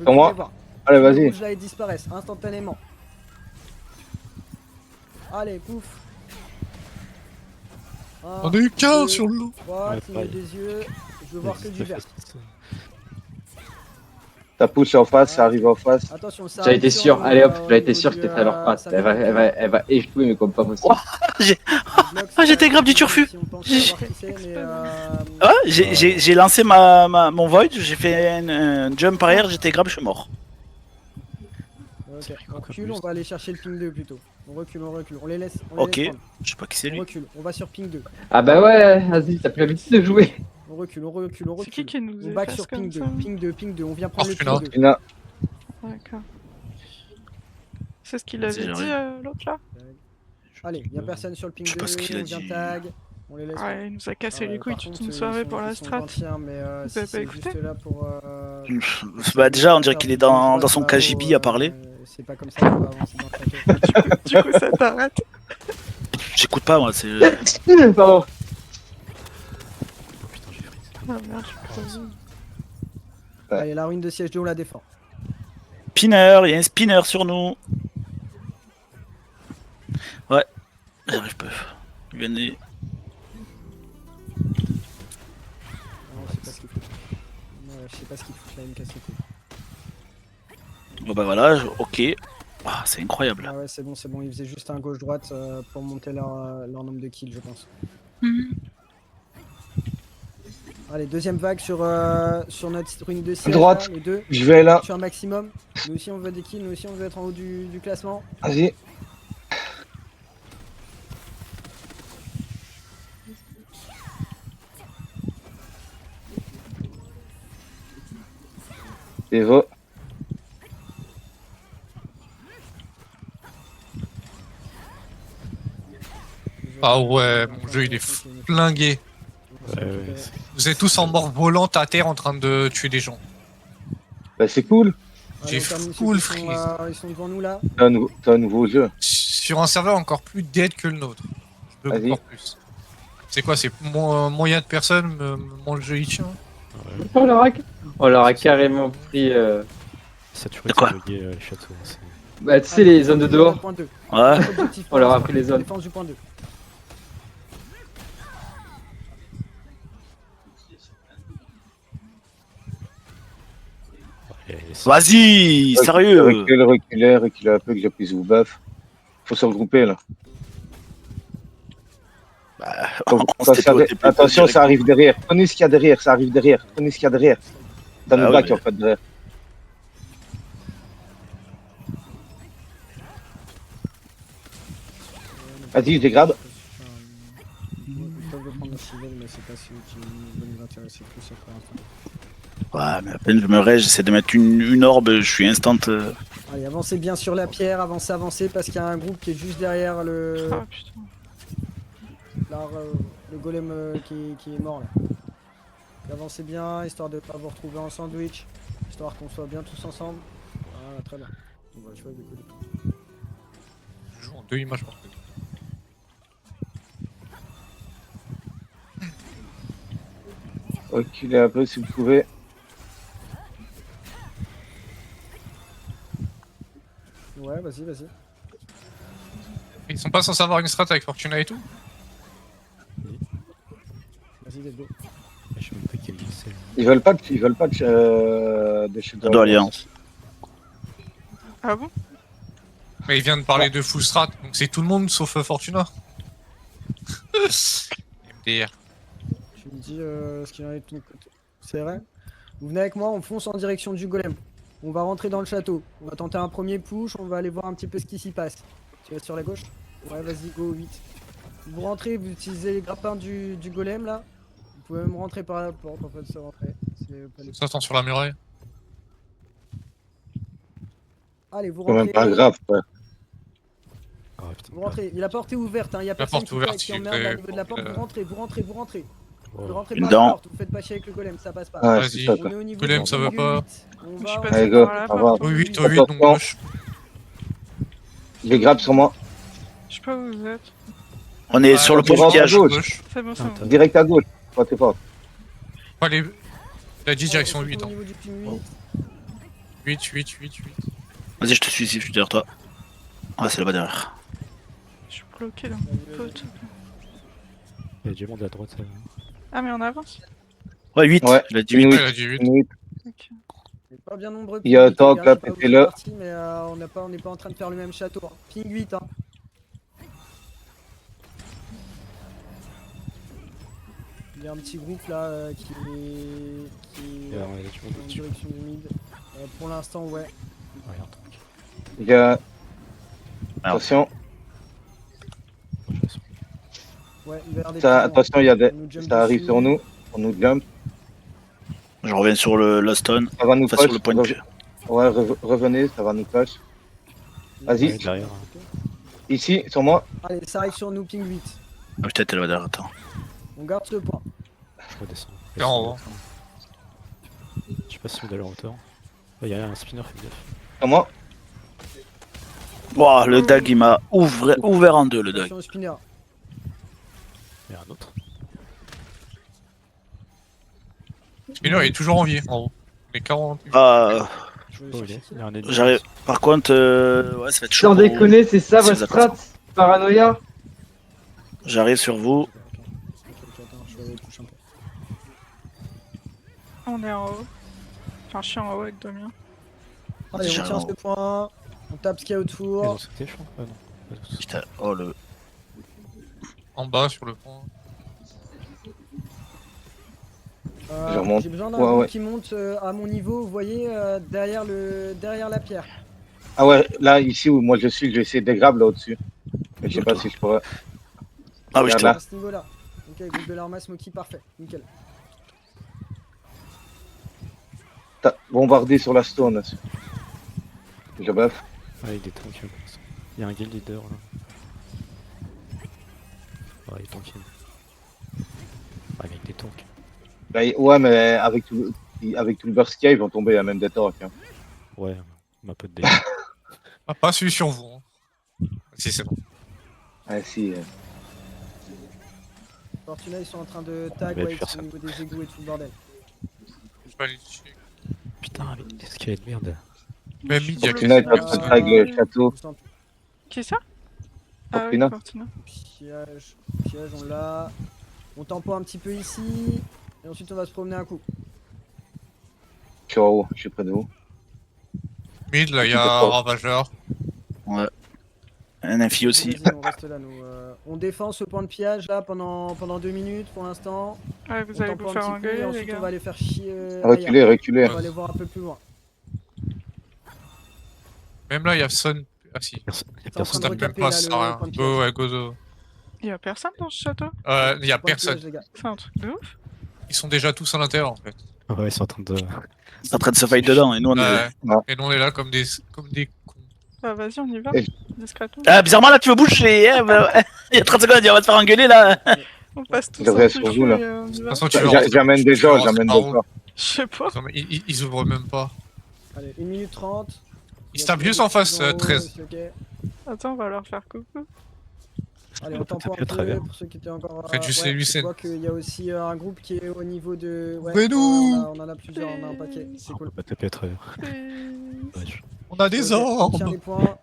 veux Pour plus moi. les voir. Allez, Tous les vas-y. rouges là, ils disparaissent instantanément. Allez, pouf. Un, On a eu 15 deux, sur le lot. 3, Ouais, cligner pareil. des yeux. Je veux voir que du vert. Ça pousse en face, ça Ah, arrive en face. attention, ça J'avais arrive été sur sûr, nous, allez hop, au j'avais été niveau sûr que du, c'était à leur patte. ça Elle fait va, beaucoup, elle va échouer, mais comme pas possible. J'ai Bloc, Ah, j'étais grave du si turfu. on pense savoir qui c'est, mais j'ai lancé mon void, j'ai fait un jump arrière, j'étais grave, je suis mort. ok, on recule, on va aller chercher le ping 2 plutôt. On recule, on les laisse. Ok, prendre. je sais pas qui c'est On lui. recule, on va sur ping 2. Ah bah ouais, vas-y, t'as plus l'habitude de jouer. On recule. C'est qui nous On back efface sur ping comme 2. ça Ping 2, on vient prendre le Fortuna. ping 2. Il y en a. D'accord. C'est ce qu'il avait C'est dit vrai. l'autre là. Allez, y'a personne sur le ping Je sais 2, pas ce qu'il a on vient dit. tag. On les laisse. Ouais, il nous a cassé les couilles par toute contre, une soirée ils pour sont- la ils sont strat. gentils, hein, mais Vous si avez pas c'est écouté juste là pour. Bah déjà, on dirait qu'il est dans son KGB à parler. C'est pas comme ça qu'on va avancer dans le château. Du coup, ça t'arrête. J'écoute pas moi, c'est... Pardon. Putain, j'ai freeze. Ah merde, je suis pas Allez, la ruine de siège 2, on la défend. Spinner, il y a un spinner sur nous. Ouais, j'arrive pas. Venez. Non, je sais pas ce qu'il faut. Ouais, je sais pas ce qu'il faut, là, il me casse les couilles. Bon bah voilà, ok. Ah, c'est incroyable. Ah ouais, c'est bon, ils faisaient juste un gauche-droite pour monter leur nombre de kills, je pense. Allez, deuxième vague sur notre ruine de siège. Droite. Là, les deux. Je vais là. Sur un maximum. Nous aussi, on veut des kills, nous aussi, on veut être en haut du classement. Vas-y. Evo. Ah ouais, mon jeu il est flingué. Ouais, ouais, Vous êtes tous en mort volante à terre en train de tuer des gens. Bah, c'est cool. J'ai Allez, on termine full ceux qui sont, freeze. ils sont devant nous là. T'as un nouveau jeu. Sur un serveur encore plus dead que le nôtre. Je veux Vas-y. encore plus. C'est quoi, c'est moyen de personnes, mon jeu il tient. On leur a carrément pris. Saturé, De quoi c'est bugué, les châteaux. Hein, Bah, tu sais, les zones de dehors. Point 2. Ouais. Objectif, On leur a pris les zones. Défense du point 2. Vas-y, sérieux. Reculez un peu que j'appuie vous buff. Faut se regrouper là. Attention, ça arrive derrière. Prenez ce qu'il y a derrière, ça arrive derrière. Prenez ce qu'il y a derrière. Ça nous Ah back ouais. en fait derrière. Vas-y, je dégrade. Ils peuvent le prendre le civil, mais c'est pas celui qui va nous intéresser plus après l'instant. Ouais, mais à peine je me rêve, j'essaie de mettre une orbe, je suis instant... Allez, avancez bien sur la pierre, avancez, parce qu'il y a un groupe qui est juste derrière le, Ah putain. le golem qui est mort là. Donc, avancez bien, histoire de pas vous retrouver en sandwich, histoire qu'on soit bien tous ensemble. Voilà, très bien. On va jouer avec le golem. Je joue en 2 images par contre. Reculez un peu si vous pouvez. Ouais, vas-y. Ils sont pas censés avoir une strat avec Fortuna et tout. Vas-y, let's go. Je sais même pas quel c'est. Ils veulent pas de chez de Alliance. Ah bon? Mais il vient de parler de full strat, donc c'est tout le monde sauf Fortuna. MDR. Tu me dis ce qu'il en est de ton côté. C'est vrai? Vous venez avec moi, on fonce en direction du golem. On va rentrer dans le château. On va tenter un premier push, on va aller voir un petit peu ce qui s'y passe. Tu vas sur la gauche? Ouais, vas-y, go, 8. Vous rentrez, vous utilisez les grappins du golem là. Vous pouvez même rentrer par la porte en fait, se rentrer. Pas les... Ça attend sur la muraille. Allez, vous C'est même rentrez. pas grave. Ouais. Ah putain. Vous rentrez. La porte est ouverte, il y a personne porte qui, ouverte, qui il emmerde était- au niveau de la porte. Vous rentrez. Vous rentrez Ouais. par Dedans. la porte, vous faites pas chier avec le golem, ça passe pas. Ouais, Vas-y. c'est ça, On quoi. est au niveau Golem, du ça va milieu pas. 8. On Je va suis au- passé Allez, go, par la au porte. revoir. Oui, 8, oui. 8, donc Attention. gauche. Je les grabe sur moi. Je sais pas où vous êtes. On est Ouais, sur le on pont rentre de à piège. gauche. C'est bon, c'est bon. Direct à gauche. Pas tes portes. Pas les... Il a dit direction Au 8. Hein. niveau du ping 8. 8. Vas-y, je te suis ici, je suis derrière toi. Ah, c'est là-bas derrière. Je suis bloqué dans mon pote. Il y a du monde à droite. Ah, mais on avance. Ouais, 8. Ouais. Il a dit Une 8. huit, Elle a dit 8. une huit. Ok. On est pas bien nombreux. Il y a Ping huit, Tank, les gars, là, je sais pas où pétez-le. c'est parti, mais on n'est pas en train de faire le même château. Hein. Ping 8, hein. Il y a un petit groupe là qui Il y a du monde en dessus. direction du mid. Pour l'instant, ouais. Ouais, un truc. Il y a. Merde. Attention, Moi, je reste. Ouais, il va y avoir des ça, petits gens. attention, il y a des. On nous jump Ça arrive dessus. sur nous. On nous jump. Je reviens sur la stone. Ça va nous Enfin, push. sur le point de vue. Ouais, revenez, ça va nous push. Vas-y. Ouais, derrière. Ici, sur moi. Allez, ça arrive sur nous, ping 8. Ah, putain, t'es là-bas derrière. Attends. On garde ce point. Je redescends. T'es en haut. Je sais pas si on est à leur hauteur. Il y a un spinner, fais gaffe. Sur moi. Wow, le dag, il m'a ouvert en deux, le dag. Attention au spinner. Il y a un autre. Spinner il est toujours en vie en haut. Il est 40. Ah, Je vais Oh, chercher il y a un ennemi. j'arrive. Par contre, ouais, ça va être chaud. Sans pour vous. déconner, c'est ça Si votre vous êtes strat Paranoïa? J'arrive sur vous. Ok, attends, je vais aller toucher un peu. On est en haut. Enfin, je suis en haut avec Damien. Allez, on tient ce point. On tape ce qu'il y a Ils autour. ont sauté, je crois. Ah non. Pas tous. Putain, oh le. En bas sur le pont. Je remonte. J'ai besoin d'un Ouais, groupe ouais. qui monte à mon niveau, vous voyez, derrière la pierre. Ah ouais, là, ici où moi je suis, je vais essayer de grab là au-dessus. Mais je sais pas si je pourrais. Ah oui, je Regarde te là. À ce niveau-là. Ok, groupe de l'arma Smoky, parfait. Nickel. T'as bombardé sur la stone. Là. Je buff. Ouais, il est tranquille. Il y a un guild leader là. Ouais, il est tranquille. Ouais, avec des tanks. Bah, ouais, mais avec tout le burst qu'il y a, ils vont tomber à même des torques. Hein. Ouais, ma pote des. Ah, pas celui sur vous. Hein. Si c'est bon. Ah si. Fortuna, ils sont en train de tag Ouais, ouais, faire ça. au niveau des égouts et tout le bordel. Je vais aller dessus. Putain, mais qu'est-ce qu'il y a de merde. Même mid, il y a Fortuna est en quelqu'un. train de tag le château. Je sens Qui ça? Ah oui, Fortuna. Fortuna. piège, on l'a. On tempo un petit peu ici. Et ensuite, on va se promener un coup. Je suis en haut, je suis près de vous. Mid, là, il y a un ravageur. Ouais. Un infi aussi. Vas-y, on reste là, nous. On défend ce point de pillage là pendant 2 minutes pour l'instant. Ouais, On vous allez tempo vous un faire petit peu et engueuler, les ensuite on gars. va aller faire chier. Reculez, ailleurs. reculez. On va aller voir un peu plus loin. Même là, il y a Son. Ah si. Il y a C'est en personne. train Ça de tape même recaper, pas, là, ça sert le à rien. point de Go, piège. ouais, Gozo. Il y a personne dans ce château? Il y a Point de personne. piège, les gars. C'est un truc de ouf. Ils sont déjà tous à l'intérieur en fait. Ouais, ils sont en train de. C'est en train de se fight dedans et nous on est. Ouais. Non. Et nous on est là comme des cons. Bah vas-y, on y va. Et- Discrètement. Ah, bizarrement là, tu veux bouger. Hein, bah, il y a 30 secondes, on va te faire engueuler là. On passe tous Je en reste sur vous, là. et on y De toute va. façon, tu veux J'amène rentrer- des tu veux gens, rentrer j'amène par des où gens. Je sais pas. Non, mais ils ouvrent même pas. Allez, 1 minute 30. Ils se tapent juste en face, Ils sont en haut, 13. c'est ok. Attends, on va leur faire coucou. Allez, On on peut tempo taper un à travers. peu pour ceux qui étaient encore. Après, tu sais, ouais, Lucien. je vois qu'il y a aussi un groupe qui est au niveau de. Ouais, Mais nous on en a plusieurs, on a un paquet. C'est On cool. peut pas taper à travers. Et- Wesh. On a des Ok, on tient armes. les points.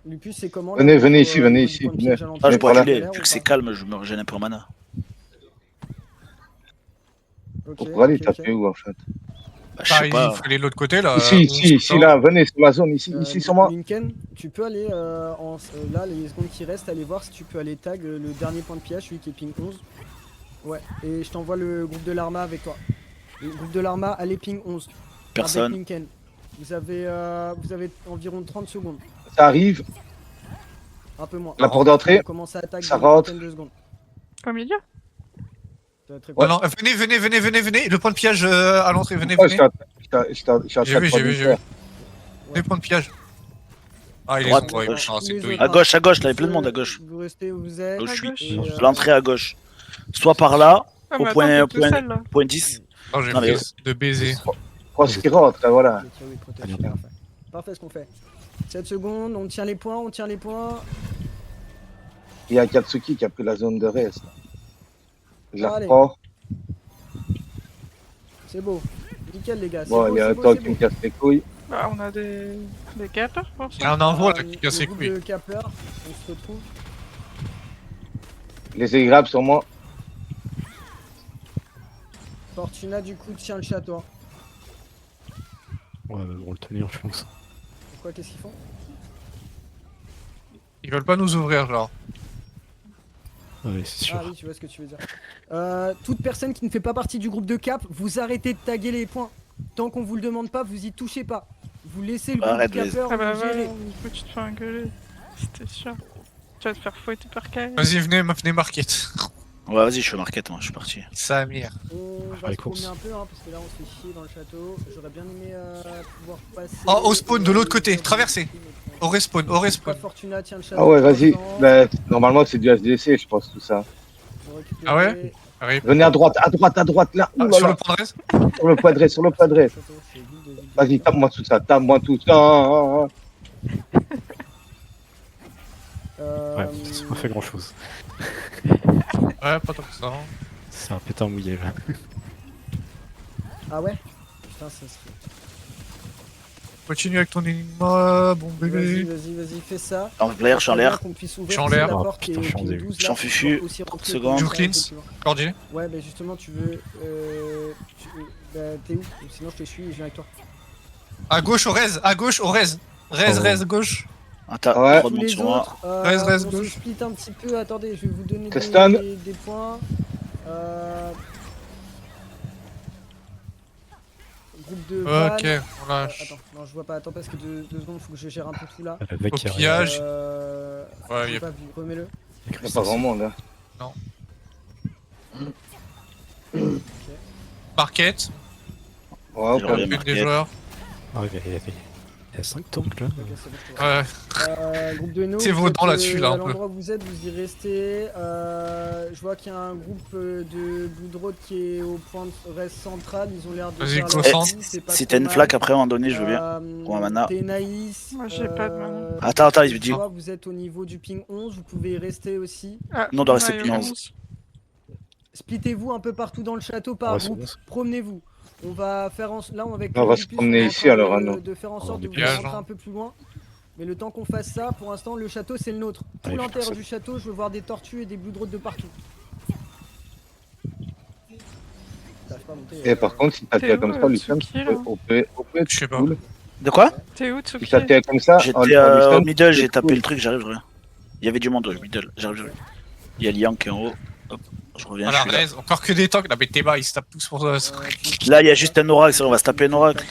Lupus, c'est comment là, Venez, niveau, venez ici, venez niveau du ici, point de venez. piège alentour? Ah, je Ouais, peux voilà. reculer. L'air Vu ou que c'est pas? calme, je me régène un peu en mana. Ok, On pourrait aller ok, taper ok. où en fait? Bah, je sais Il pas. faut aller de l'autre côté là. Ici, ici, ici, là, venez sur la zone, ici, ici sur moi. Lincoln, tu peux aller là, les secondes qui restent, aller voir si tu peux aller tag le dernier point de piège, celui qui est ping 11. Ouais, et je t'envoie le groupe de l'arma avec toi. Le groupe de l'arma, allez ping 11. Avec Personne. Lincoln. Vous avez environ 30 secondes, Ça arrive, un peu moins. la porte d'entrée. On commence à attaquer ça dans une rentre. vingtaine de secondes. Au milieu? Ça va être très Non, cool. non, venez. Le point de piège à l'entrée, venez. Ouais, je suis en train J'ai de vu. prendre une terre. Venez, point de piège. Ah, il est Droite, sombre, ouais. gauche. Non, c'est Les douille. autres, À gauche, là, il y a plein de monde à gauche. Vous restez où vous êtes. Là où je suis. gauche. Et, L'entrée à gauche. Soit par là, Ah, Au mais point- attends, au t'es tout point- seul là. point 10. Non, j'ai Non, mais- fait de baiser. Cross qui rentre, hein, voilà. Ok, oui, protège, Allez, parfait. Parfait ce qu'on fait. 7 secondes, on tient les points, on tient les points. Il y a Katsuki qui a pris la zone de reste. Je la Allez. reprends. C'est beau. Nickel, les gars. C'est Bon, beau, il y a c'est un beau, temps c'est qui beau. me casse les couilles. Bah, on a des capeurs pour Il y a ça. un envoi là qui casse Le les groupe couilles. de capeurs, on se retrouve. Les égrabes sur moi. Fortuna, du coup, tient le château. Ouais, mais bon, le tenir, je pense. Pourquoi, qu'est-ce qu'ils font? Ils veulent pas nous ouvrir, genre. Ouais, c'est sûr. Ah oui, tu vois ce que tu veux dire. Toute personne qui ne fait pas partie du groupe de cap, vous arrêtez de taguer les points. Tant qu'on vous le demande pas, vous y touchez pas. Vous laissez le groupe Arrête, de les- capeurs Ah bah vous ouais, gérer. du coup tu te fais engueuler. C'était sûr. Tu vas te faire fouetter par Kyle. Vas-y, venez market. Ouais, vas-y, je suis market, moi, je suis parti. Samir. On va les se promener courses. un peu, hein, parce que là on se fait chier dans le château. J'aurais bien aimé pouvoir passer. Oh, au spawn, de l'autre côté, sur traversez. le- Au respawn, au respawn. Fortuna tient le château. Ah ouais, vas-y. pour l'instant. Bah, normalement, c'est du SDC, je pense, tout ça. Faut récupérer- Ah ouais Arrive. Venez à droite, là. Ah, Ouh là sur là. le point de res. Sur le poids de dresse, sur le poids de dresse. Château, c'est vide, vide, vide. Vas-y, tape-moi tout ça, tape-moi tout ça. Ouais, ça m'a fait grand chose. Ouais, pas tant que ça. hein. C'est un pétard mouillé là. Ah ouais. Putain, ça se fait. Continue avec ton énigme, bon Vas-y, bébé. vas-y, fais ça. En l'air, je suis en l'air. Qu'on puisse Je ouvrir suis en aussi l'air. la Ah, porte qui putain, est- je suis en qui est début. 12, Je suis en là, fufu. pour pouvoir aussi rentrer 30 secondes. pour Joue rentrer un peu cleans. plus loin. Cordier. Ouais, bah justement, tu veux. Bah, t'es où? Sinon, je te suis et je viens avec toi. À gauche, au res, à gauche, au res. Res, Oh. res, gauche. Ah, t'as Ouais. trop de Tous monde les sur moi. autres, Reste, on se gauche. split un petit peu. Attendez, je vais vous donner Castan. des points. Groupe de Val. Ok, on lâche. Attends, non, je vois pas. Attends, parce que deux secondes, faut que je gère un peu tout là. Le mec Au qui arrive. pillage. Ouais, Ouais, y a- pas vu. Remets-le. Il n'y a pas grand monde, là. Market, Ouais, Je ok. reviens. une des Market. joueurs. Ah, il y a 5 tanks là. Ok, c'est bon, je te vois. Ouais, Groupe de No, C'est vous vaudant êtes, là-dessus, là, un à peu. l'endroit où vous êtes, vous y restez. Je vois qu'il y a un groupe de Blue Road qui est au point de reste central. Ils ont l'air de Vas-y, faire go leur centre. vie, c'est pas Si trop t'as une mal. flaque après, à un moment donné, je veux bien. Ou un mana. Ténaïs. Moi, j'ai pas de mana. Attends, il me je dit. vois, vous êtes au niveau du ping 11, vous pouvez y rester aussi. Ah, Non, dans on rester a eu plus 11. Splittez-vous un peu partout dans le château par Ouais, c'est groupe. bon, ça. Promenez-vous. On va faire en... Là, avec On va le se bus, promener est en ici, train alors, de, Arnaud. de faire en On sorte est de vous piège, rentrer hein. un peu plus loin. Mais le temps qu'on fasse ça, pour l'instant, le château, c'est le nôtre. Tout Allez, l'intérieur putain, du château, je veux voir des tortues et des blue de partout. T'arrives pas à monter, Et par contre, si T'es t'atterris où, comme ça, Lucien, Tsuki, là on peut être Je sais pas. cool. De quoi? T'es où, Si Tsuki? t'atterris comme ça, J'étais en au Lucien, middle, j'ai c'est tapé cool. le truc, j'arrive, je reviens. Il y avait du monde au middle, j'arrive. Il y a Liang qui est en haut. Hop, je reviens, À je la suis là. res, encore que des tanks. Là, mais t'es bas, ils se tapent tous pour ça. Là, il y a juste un oracle, c'est vrai, on va se taper un oracle.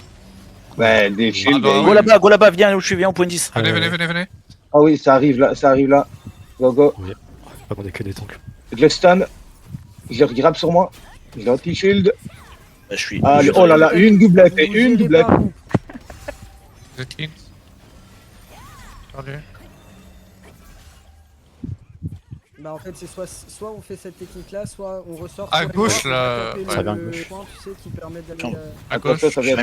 Ouais, des shields. bah, Go là-bas, viens où je suis, viens au point 10. Venez, venez, venez, venez. Ah oui, ça arrive là, ça arrive là. Go, go. Pas qu'on ait que des tanks. Je le stun. Je le grabe sur moi. Je l'ai anti-shield. Bah, je suis. Ah, je- oh là là, une doublette et Vous une gérez doublette. par groupe. Vous êtes clean. Cordier. Bah en fait c'est soit on fait cette technique là, soit on ressort. À soit gauche, on va là, taper ouais. Ça vient à le gauche. point, tu sais, qui permet d'aller Tiens. À gauche. Ça Je vient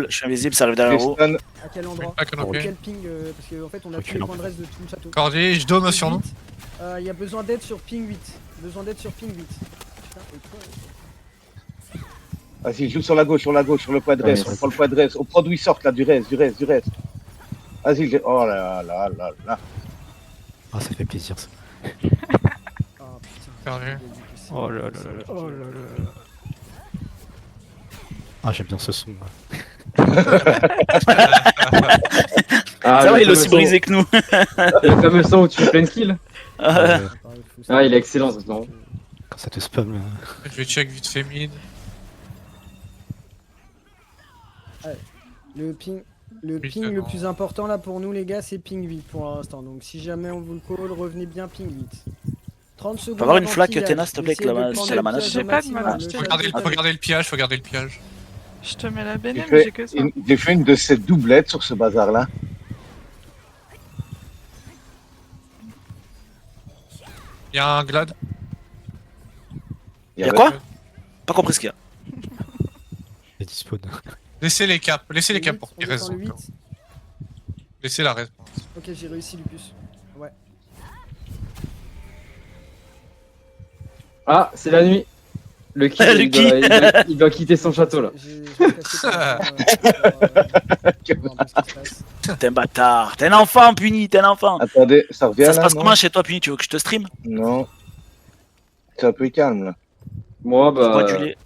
suis invisible, ça arrive Je les derrière vous. stun. à quel endroit? Ah, canopé. Quel ping parce qu'en fait on a tous les Quel points de reste de tout le château. Cordier, je dôme sur nous. Il y a besoin d'aide sur ping 8. Besoin d'aide sur ping 8. Putain, et toi, Vas-y, joue sur la gauche, sur le poids de Ouais, reste. sur On la prend le poids de reste. On prend d'où ils sortent là, du reste. Vas-y, oh là là là là. Ah, ça fait plaisir ça. Ah putain. Perdu. j'ai dit que c'est- Oh là là là là. Oh là là. Ah, j'aime bien ce son. Ah, Ça va, le il est aussi fameux brisé que nous. son- Le fameux son où tu fais plein de kills. Ah, Pareil, faut Ah, il est excellent ce son. Quand ça te spam là. Je vais check vite fait mid. Le ping, Oui, ping c'est le bon. plus important là pour nous les gars c'est ping 8 pour l'instant. Donc si jamais on vous le call, revenez bien ping 8. 30 secondes. avoir une avant flaque, pillage. Téna, s'il te plaît, Essayez que la de prendre c'est la le mana. pillage J'ai au pas de maximum. mana, Le je te château Faut est garder le piège, faut garder le piège. Je te mets la béné, J'ai mais j'ai fait que ça. j'ai fait une de ces doublettes sur ce bazar là. Il y a un glad. Y'a quoi? Pas compris ce qu'il y a. Il dispawn. Laissez les caps pour On qu'ils descend restent. le 8. Laissez la reste. Ok, j'ai réussi Lupus. Ouais. Ah, c'est la nuit. Lucky, Lucky. il doit quitter son château là. Je vais casser pour voir un peu ce qui se passe. T'es un bâtard. T'es un enfant, Puni, t'es un enfant. Attendez, ça revient Ça se là, passe non comment chez toi, Puni? Tu veux que je te stream? Non. C'est un peu calme là. Moi, Je bois bah. du lait.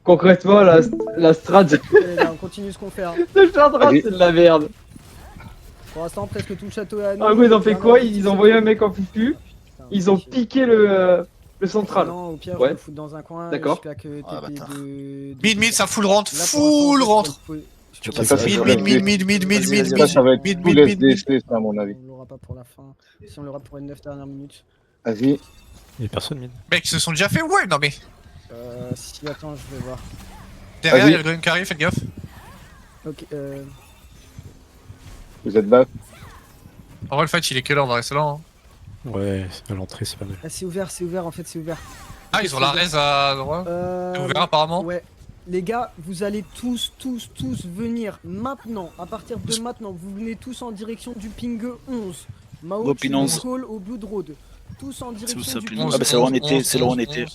Concrètement, la strat, Allez, là, on continue ce qu'on fait. Hein. le strat, Allez. c'est de la merde. Pour l'instant, presque tout le château est à nous. Ah, gros, ils ont fait Vraiment, quoi? petit Ils ont envoyé un mec en fufu. Putain, Ils ont chier. piqué le central. Non, au pire, Ouais. je le foutre dans un coin. D'accord. J'espère que Ah, TP bâtard. Mid, ça full rentre, Là, pour l'instant, full je rentre. peux le- Tu je veux peux pas le- ça, Ça, ça va être mid, tout mid, les mid, mid. SDC, ça, à mon avis. On l'aura pas pour la fin. Si on l'aura pour les 9 dernières minutes. Vas-y. Il y a personne mid. Mec, ils se sont déjà fait, ouais, non mais. Si, attends, je vais voir. Derrière, Vas-y. il y a le golem qui arrive, faites gaffe. Ok, Vous êtes back. En vrai, le fight, il est quelle heure? On va rester là. Hein. Ouais, à l'entrée, c'est pas mal. ah, c'est ouvert, en fait, c'est ouvert. Ah, ils ont la raise à droite. C'est ouvert apparemment. Ouais. Les gars, vous allez tous venir maintenant. À partir de maintenant, vous venez tous en direction du ping 11. Mao, Go tu ping 11. call au Blood Road. Tous en C'est où direction ça, du ping ping 11? Ah, bah, c'est là où on était, c'est là où on 11. était.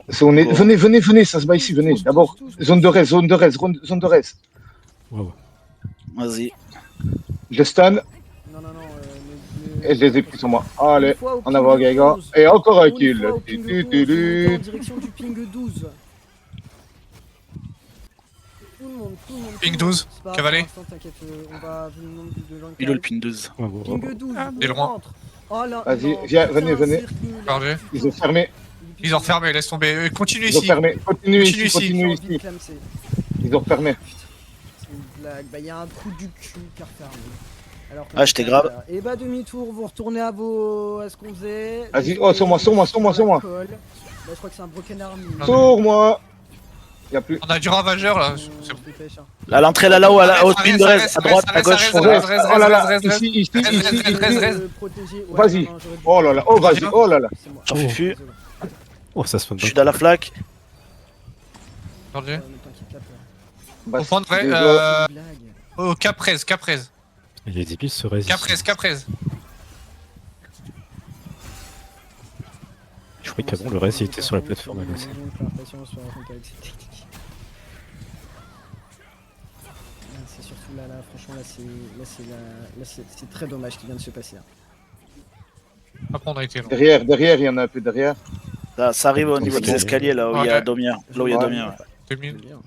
Venez, ça se bat ici, venez. D'abord, zone de res, zone de res. Waouh. Vas-y. Je stun Non, et je les ai pris sur moi. Allez, Une fois au en ping avant, Gaga. 11. Et encore un Une kill. fois au ping 11, vous montez en direction du ping 12. Tout le monde. Ping tout le monde. 12, C'est pas grave, cavaler. pour l'instant, t'inquiète, on va vu le nombre de gens qui Il est le arrivent. pin 12. Ouais, ouais, Ping ouais. 12, Ah, il est on loin. rentre. Oh là, Vas-y, non, viens, putain, venez. cirque, là, Chargé. putain. Ils ont fermé. Ils ont refermé, laisse tomber. Continue Ils ont ici. fermé. Continue Continue ici, ici. continue J'ai envie de ici. clamser. Ils ont refermé. C'est une blague. Bah, y a un trou du cul qui a refermé. Alors qu'on Ah, j'étais était grave. là. Et bah, demi-tour, vous retournez à ce qu'on faisait. Vas-y, oh, sur moi. Là, je crois que c'est un broken army. Sur moi. Y'a plus. On a du ravageur là. C'est bon. On se dépêche, hein. À l'entrée là-haut, au pin de Arrête, res, à droite, à arrête, gauche. arrête, Oh là là, reste. ici. Protéger. Ouais, Vas-y. non, j'aurais dû- Oh là là, oh vas-y, oh là là. C'est moi. J'en fais plus. Désolé. Oh, ça spawn Je suis dans la flaque. Chargé. Ouais, mais t'inquiète, là, frère. Bah, On prendrait déjà, C'est une blague. au Caprez. Il y a des pistes sur Rez. Caprez. Je croyais qu'avant, le Rez, il était sur la plateforme à gauche. C'est surtout là, franchement, c'est très dommage ce qui vient de se passer. Hein. Après, on a été long. derrière, il y en a un peu derrière. Ça arrive au niveau des escaliers là où il y a Ouais. Domir. Là où il y a Ouais. Domir. Ouais. 2 Je veux minutes. dire,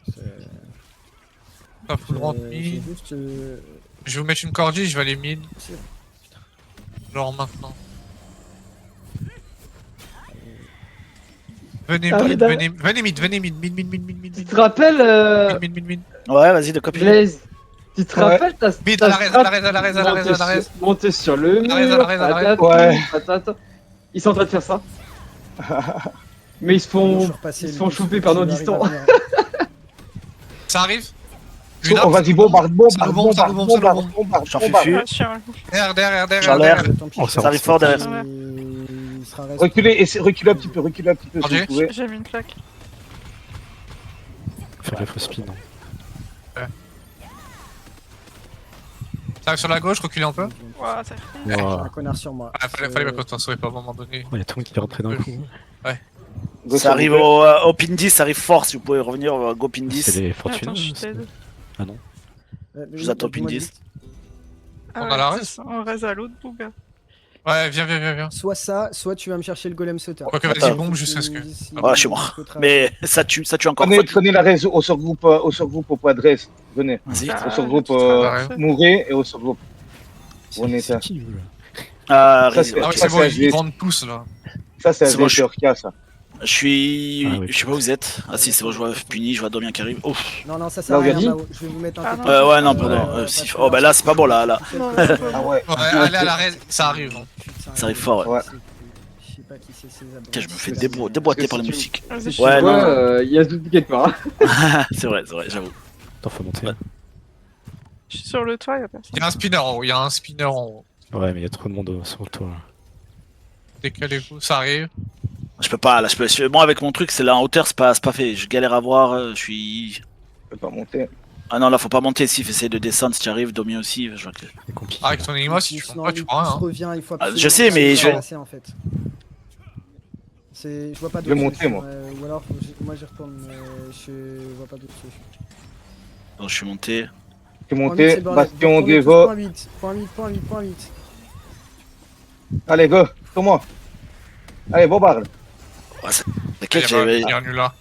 Pas full rentre c'est mid. juste. Je vais vous mettre une cordie, je vais aller mid. C'est- Genre maintenant. Venez Arrête, mid, mid. Tu te rappelles, Mid. Ouais, vas-y, de copie. Blaze, tu te Ouais. rappelles ta Mid, ta à la raise, strat à la raise. monter sur le À la raise, à mur, la raise, à la raise. Ouais. patata. Ils sont en train de faire ça. Mais ils se font choper par nos distants. Ça arrive. Oh, vas-y, bombarde. J'en fais plus. Ah, chiant. Derrière. J'en l'air. Oh, Ça arrive fort derrière. Reculez un petit peu si Chargé. vous pouvez. J'ai mis une claque. Faire gaffe au spin. Hein. Ça arrive sur la gauche, reculez un peu. Ouah, ça fait. Wow. Un connard sur moi. Ah, fallait pas qu'on soit pas à un moment donné. Oh, il y a tout le monde qui est rentré d'un coup. Ça arrive au pin 10, ça arrive fort si vous pouvez revenir au go pin C'est 10. les Attends, fortunés. je suis c'est- dead. Ah non. Je vous attends pin 10. Ah On ouais, a la c'est raise ça, on reste à l'autre bout, gars. Ouais, viens. Soit ça, soit tu vas me chercher le golem sauteur. Quoique, vas-y, Attends. bombe jusqu'à ce que. Ah, je suis mort. Mais ça tue encore. Prenez la raison au surgroupe au point de res. Venez. Vas-y. Ah, Au surgroupe, j'ai tout traversé. mourrez et au surgroupe. On est C'est ça. qui, eux, là Ah, Ça, Rez- Ah oui, Ça, c'est bon, c'est ils un vendent tous là. Ça, c'est C'est un bon, VT Orca, ça. je suis. Ah oui. Je sais pas où vous êtes. Ah si, c'est bon, je vois Puni, je vois Domien qui arrive. Ouf. Non, ça sert à Là, rien, Gadi. Mao. Je vais vous mettre un Ah, peu de non. temps. Ouais, non, pardon. Si. Oh, bah là, c'est pas bon, là. Non, Ah ouais. Ouais, allez à la raise, ça arrive. Hein. Putain, Ça arrive fort, ouais. Je sais pas qui c'est ces abrutis. Tiens, je me fais déboîter par la musique. Vas-y, je Ouais, suis non. dedans. Il y a ce doute quelque part. C'est vrai, j'avoue. Attends, faut monter. Je suis sur le toit, y'a personne. Il y a un spinner en haut, Ouais, mais il y a trop de monde sur le toit. Là. Décalez-vous, ça arrive. Je peux pas, là, moi avec mon truc, c'est là en hauteur, c'est pas fait. Je galère à voir, je suis. Je peux pas monter. Ah non, là, faut pas monter. Si, essayer de descendre si tu arrives, Domien aussi. Je vois que... C'est compliqué. Ah, avec ton énigma, si tu Non, prends pas, tu il prends rien. Hein. revient, il faut Ah, absolument je sais, mais se je- débarrasser, en fait. Je vois pas Je vais d'autre monter, solution, moi. ou alors, moi j'y retourne, mais je vois pas d'autre solution. Donc, je suis monté. Je suis Point 8, monté, c'est le bordel. bastion Vous retournez des tous voix. point 8, point 8, point 8, point 8. Allez, go, comment? Allez, bombarde. Ouais, Il t'inquiète, y a j'ai. il y a un nul là.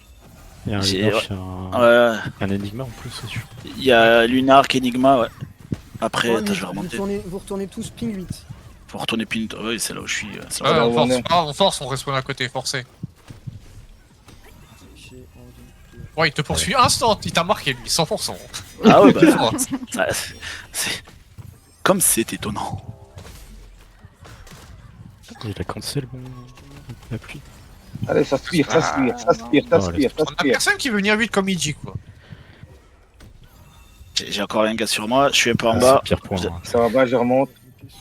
Il y a un J'ai- Lunark, un Enigma en plus aussi. Il y a Lunark, Enigma, ouais. Après, Point attends, 8, je vais remonter. vous retournez tous ping 8. Faut retourner pin. Ouais, c'est là où je suis. C'est Ouais, là. là on où force, on est. on force, on respawn à côté, forcé. J'ai envie de... Ouais, il te poursuit instant, il t'a marqué lui, 100%. Ah ouais, bah. Dis-moi. ça- c'est. Comme c'est étonnant. Il a cancel la pluie. Allez, ça spire, ça spire, ça spire, ça spire, ça On a spire. personne qui veut venir vite comme Iji quoi. J'ai encore un gars sur moi, je suis un peu en Ah, bas. c'est pire point. Hein. Ça va pas, je remonte. Je suis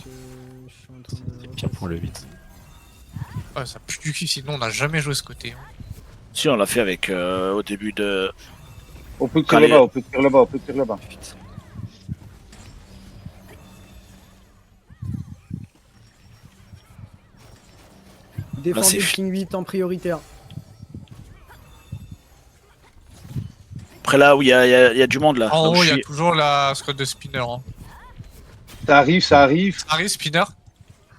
en train de... C'est pire point le 8. Ouais, ça pue du cul, sinon on n'a jamais joué ce côté. Hein. Si, on l'a fait avec au début de. On peut tirer là-bas, on peut tirer là-bas, on peut tirer là-bas. Putain. Défendez c'est le fi- ping 8 en prioritaire. Après là où il y a du monde là. En là où haut, je il y a suis. toujours la squad de spinner. Hein. Ça arrive, ça arrive. Ça arrive, spinner.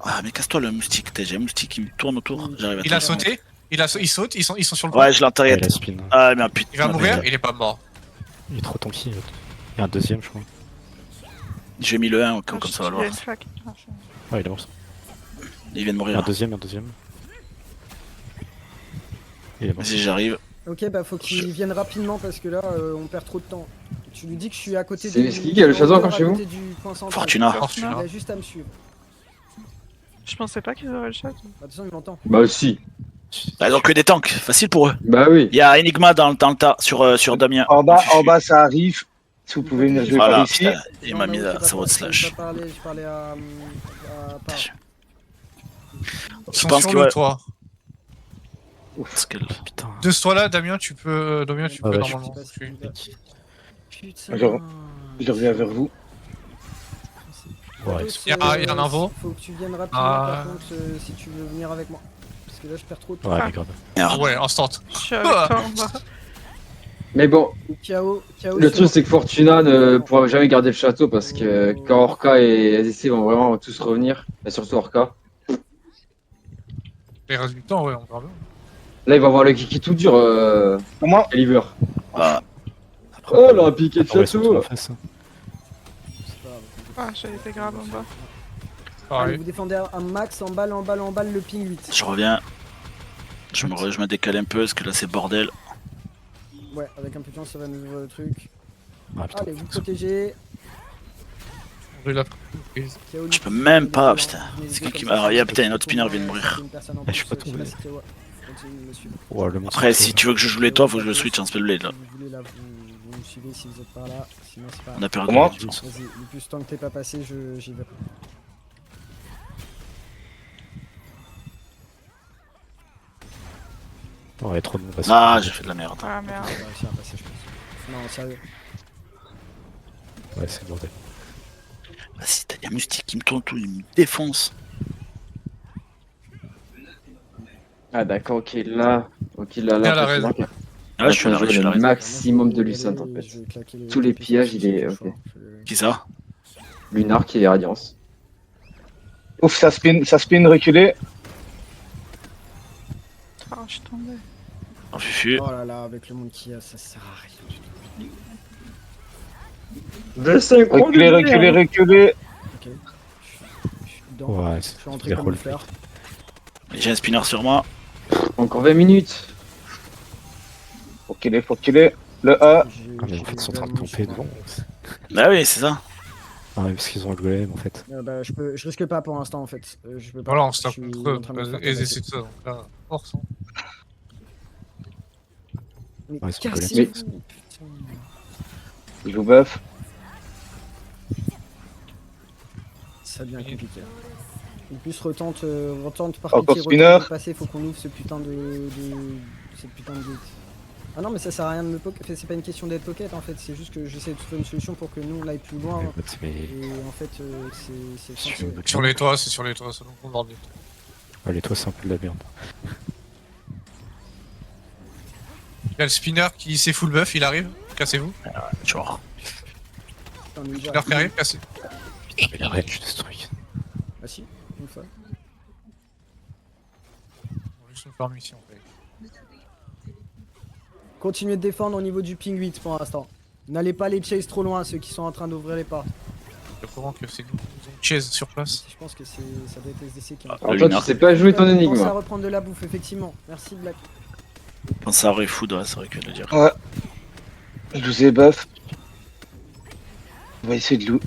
Ah, mais casse-toi le moustique, j'ai un moustique qui me tourne autour. J'arrive à Il a toucher. sauté. Il saute, ils sont sur le Ouais, point. je l'ai Ah, enterré. il a spin. Ah, mais putain. Il va mourir, mais il est pas mort. Il est trop tanky. l'autre. Il y a un deuxième, je crois. J'ai mis le 1 comme ça va le Il y a voir. une fac. Ah, Ah, il est mort. Il vient de Il y a mourir. un deuxième, un deuxième. Il est mort. Vas-y, j'arrive. Ok, bah faut qu'il vienne rapidement parce que là, on perd trop de temps. Tu lui dis que je suis à côté C'est du... qui qui a le château encore chez à vous côté du point central. Fortuna. Il Fortuna. a juste à me suivre. Je pensais pas qu'ils auraient le chat. Attention, il m'entend. Bah si. Bah, donc que des tanks, facile pour eux. Bah oui. Il y a Enigma dans le tas sur Damien. En bas, ça arrive. Si vous pouvez venir jouer Voilà, par ici. putain, il Non, m'a non, mis j'ai à pas sa parlé, slash. j'ai pas parlé, je parlais à Par. Ils Je sont pense sur que le ouais. toit. Parce que- Putain. De ce toit-là, Damien, tu peux Ah ouais, normalement. je sais pas si- Putain. Je reviens vers vous. Ouais, Il y a un info. Faut que tu viennes rapidement Ah. par contre si tu veux venir avec moi. Parce que là je perds trop de temps. Ouais, mais grave. Ah ouais, instant. Je suis avec toi en bas. Mais bon, KO, le truc c'est que Fortuna ne pourra jamais garder le château parce que quand Orca et ADC vont vraiment tous revenir, et surtout Orca, Les résultats, ouais, on verra bien. là il va avoir le kiki tout dur, Comment? Caliber. Bah, Après, Oh, là, un piqué de on reste château. en face. Hein. Ah, j'ai été grave en bas. Allez, Pareil. vous défendez un max en balle le ping 8. je reviens. Je me décale un peu parce que là c'est bordel. Ouais, avec un peu de chance ça va nous ouvrir le truc. Ah putain. Allez, vous protégez. On l'a prise. KO, Je peux même pas, venez putain. les C'est deux qui comme m'a. ça. Il y a putain, un autre spinner vient de Ouais, mourir. c'est une personne en Ah, je suis plus, pas sais tombé. si c'est- ouais. Continuez de me suivre. Ouais, le monstre. Après, si tu veux que je joue les toits, faut que je le switch en spellblade là. Si vous voulez là, vous me suivez si vous êtes par là. Sinon c'est pas On a perdu. Comment? je pense. Vas-y, le plus tant que t'es pas passé, j'y vais. Ouais, trop de monde. Ah, j'ai fait de la merde. Ah merde. On va réussir à passer, je pense. Non, sérieux. Ouais, c'est le bordel. Vas-y, t'as un moustique qui me tourne tout, il me défonce. Ah d'accord, ok là, Viens à la raison. Ah, je suis là, je suis là. le maximum de Lucent en fait. Tous les pillages, il est- ok. Qui ça? Lunar qui est Radiance. Ouf, ça spin reculé. Ah, je suis tombé. Oh, fufu. Oh là là, avec le monde qu'il y a, ça sert à rien du tout. Reculé, reculé, reculé. Ok. Je suis dedans. Ouais, Je suis rentré c'est comme roll une fleur. J'ai un spinner sur moi. Encore 20 minutes. Faut qu'il est. Le A. Ah, mais en fait, ils sont en train de tomber devant. Bah oui, c'est ça. Ah, ouais, parce qu'ils ont le golem en fait. Bah, je risque pas pour l'instant en fait. Je peux pas. Voilà, on Je se tape suis contre en train de me eux. faire Et tabasser. c'est ça, donc là, force. Hein. Mais Ouais, ils sont cassez-vous, collés. putain. Je vous buff. Ça devient compliqué. En plus, retente par Encore pitié, spinner. retente de passer, faut qu'on ouvre ce putain cette putain de gate. Ah non, mais ça sert à rien de me poke. Enfin, c'est pas une question d'être pocket en fait, c'est juste que j'essaie de trouver une solution pour que nous on aille plus loin. Mais Et en fait, c'est si tu censé- veux- Sur les toits, c'est sur les toits, ça donc on bordel. Ouais, les toits, c'est un peu de la merde. Il y a le spinner qui s'est full buff, il arrive. Cassez-vous. Genre. Putain, ninja. Spinner qui arrive, cassez. Putain, mais la range de ce truc. Ah si, une fois. On va juste nous faire mission. En fait. Continuez de défendre au niveau du ping 8 pour l'instant. N'allez pas les chase trop loin, ceux qui sont en train d'ouvrir les portes. Je suis au courant que c'est nous. Ils ont une chaise sur place. Je pense que ça doit être SDC qui est en train Alors toi, tu sais pas jouer ton Pensez à énigme. reprendre de la bouffe, effectivement. Merci Black. Pense à Refood, ouais, c'est vrai que de le dire. Ouais. Je vous ai buff. On va essayer de loup.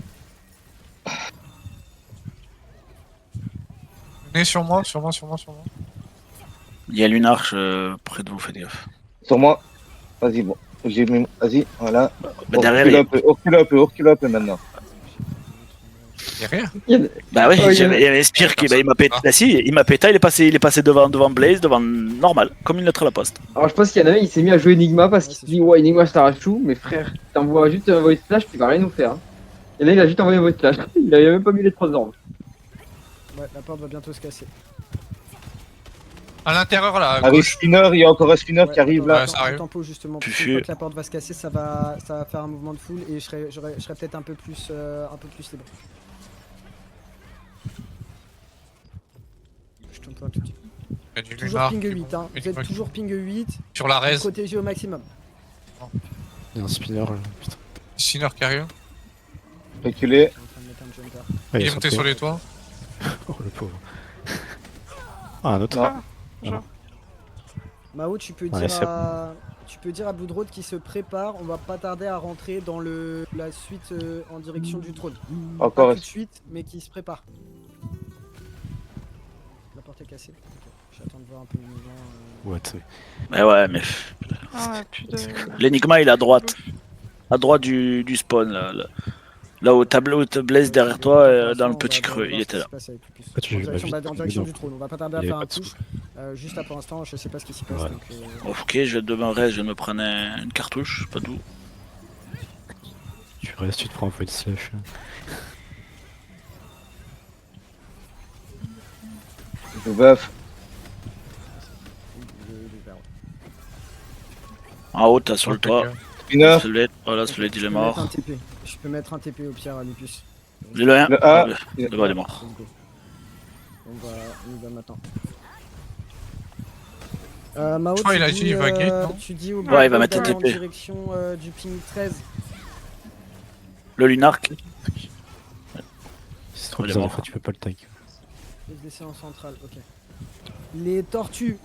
Venez sur moi. Il y a Lunarch près de vous, faites gaffe. Sur moi. Vas-y, bon. J'ai mis. Vas-y, voilà. Bah, derrière, Recule un peu maintenant. Y'a rien. Bah ouais, Oh, il y avait Spire qui il m'a pété. Bah si, il m'a pété, il est passé devant Blaze, devant normal, comme une lettre à la poste. Alors je pense qu'il y en a un, il s'est mis à jouer Enigma parce Ouais, qu'il c'est se dit sûr. ouais Enigma je t'arrache tout, mais frère, t'envoies juste un voice flash, tu vas rien nous faire. Hein. Et là il a juste envoyé un voice flash, il avait même pas mis les 3 orbes. Ouais, la porte va bientôt se casser. À l'intérieur là, à Avec gauche. spinner, il y a encore un spinner Ouais, qui arrive là. Ouais, ça arrive. Tempo justement. Puis Parce qu'une fois que la porte va se casser, ça va faire un mouvement de foule et je serai peut-être un peu plus libre. Je tombe un tout petit. Il y a du Toujours Lunar ping qui est 8, bon. hein. Et Vous êtes du- toujours ping 8, Sur la res. protégé au maximum. Il y a un spinner là. Putain. Spinner qui arrive. Reculé. Je suis en train de mettre un jumper. Ah, Il est monté sur les toits. Oh le pauvre. Ah, un autre. Non. Mao, tu peux Ouais, c'est dire à Bloodroad qui se prépare, on va pas tarder à rentrer dans la suite en direction du trône. Pas Encore tout de suite, mais qui se prépare. La porte est cassée. Ok. J'attends de voir un peu le mouvement. What? Mais ouais, mais Ah ouais, plus de. l'Enigma il est à droite. À droite du spawn, là au tableau de Blaze derrière toi, dans le petit creux, il était là. Ah, tu- En direction, bah, en direction du trône, on va pas tarder à Il y faire avait un pas de push. Juste là pour l'instant, je sais pas ce qui s'y passe. Ouais. Donc, Ok, je vais demeurer, je viens de me prendre une cartouche, pas d'où. Tu restes, tu te prends un void slash. Je buff. En haut, t'as sur le toit. Spinner. Voilà, celui il est mort. Je peux mettre un TP au pire à Lupus. Le 1, Le A. le bas il est mort. Let's go. On y va maintenant. Mao, Je crois tu il a dis, dit il va gate, non tu dis au Ouais, il va Black mettre un d'aller en TP. direction du ping 13. Le Lunark, C'est trop Il est bizarre, en mort. fait, tu peux pas le tag. SDC en centrale, ok. Les tortues.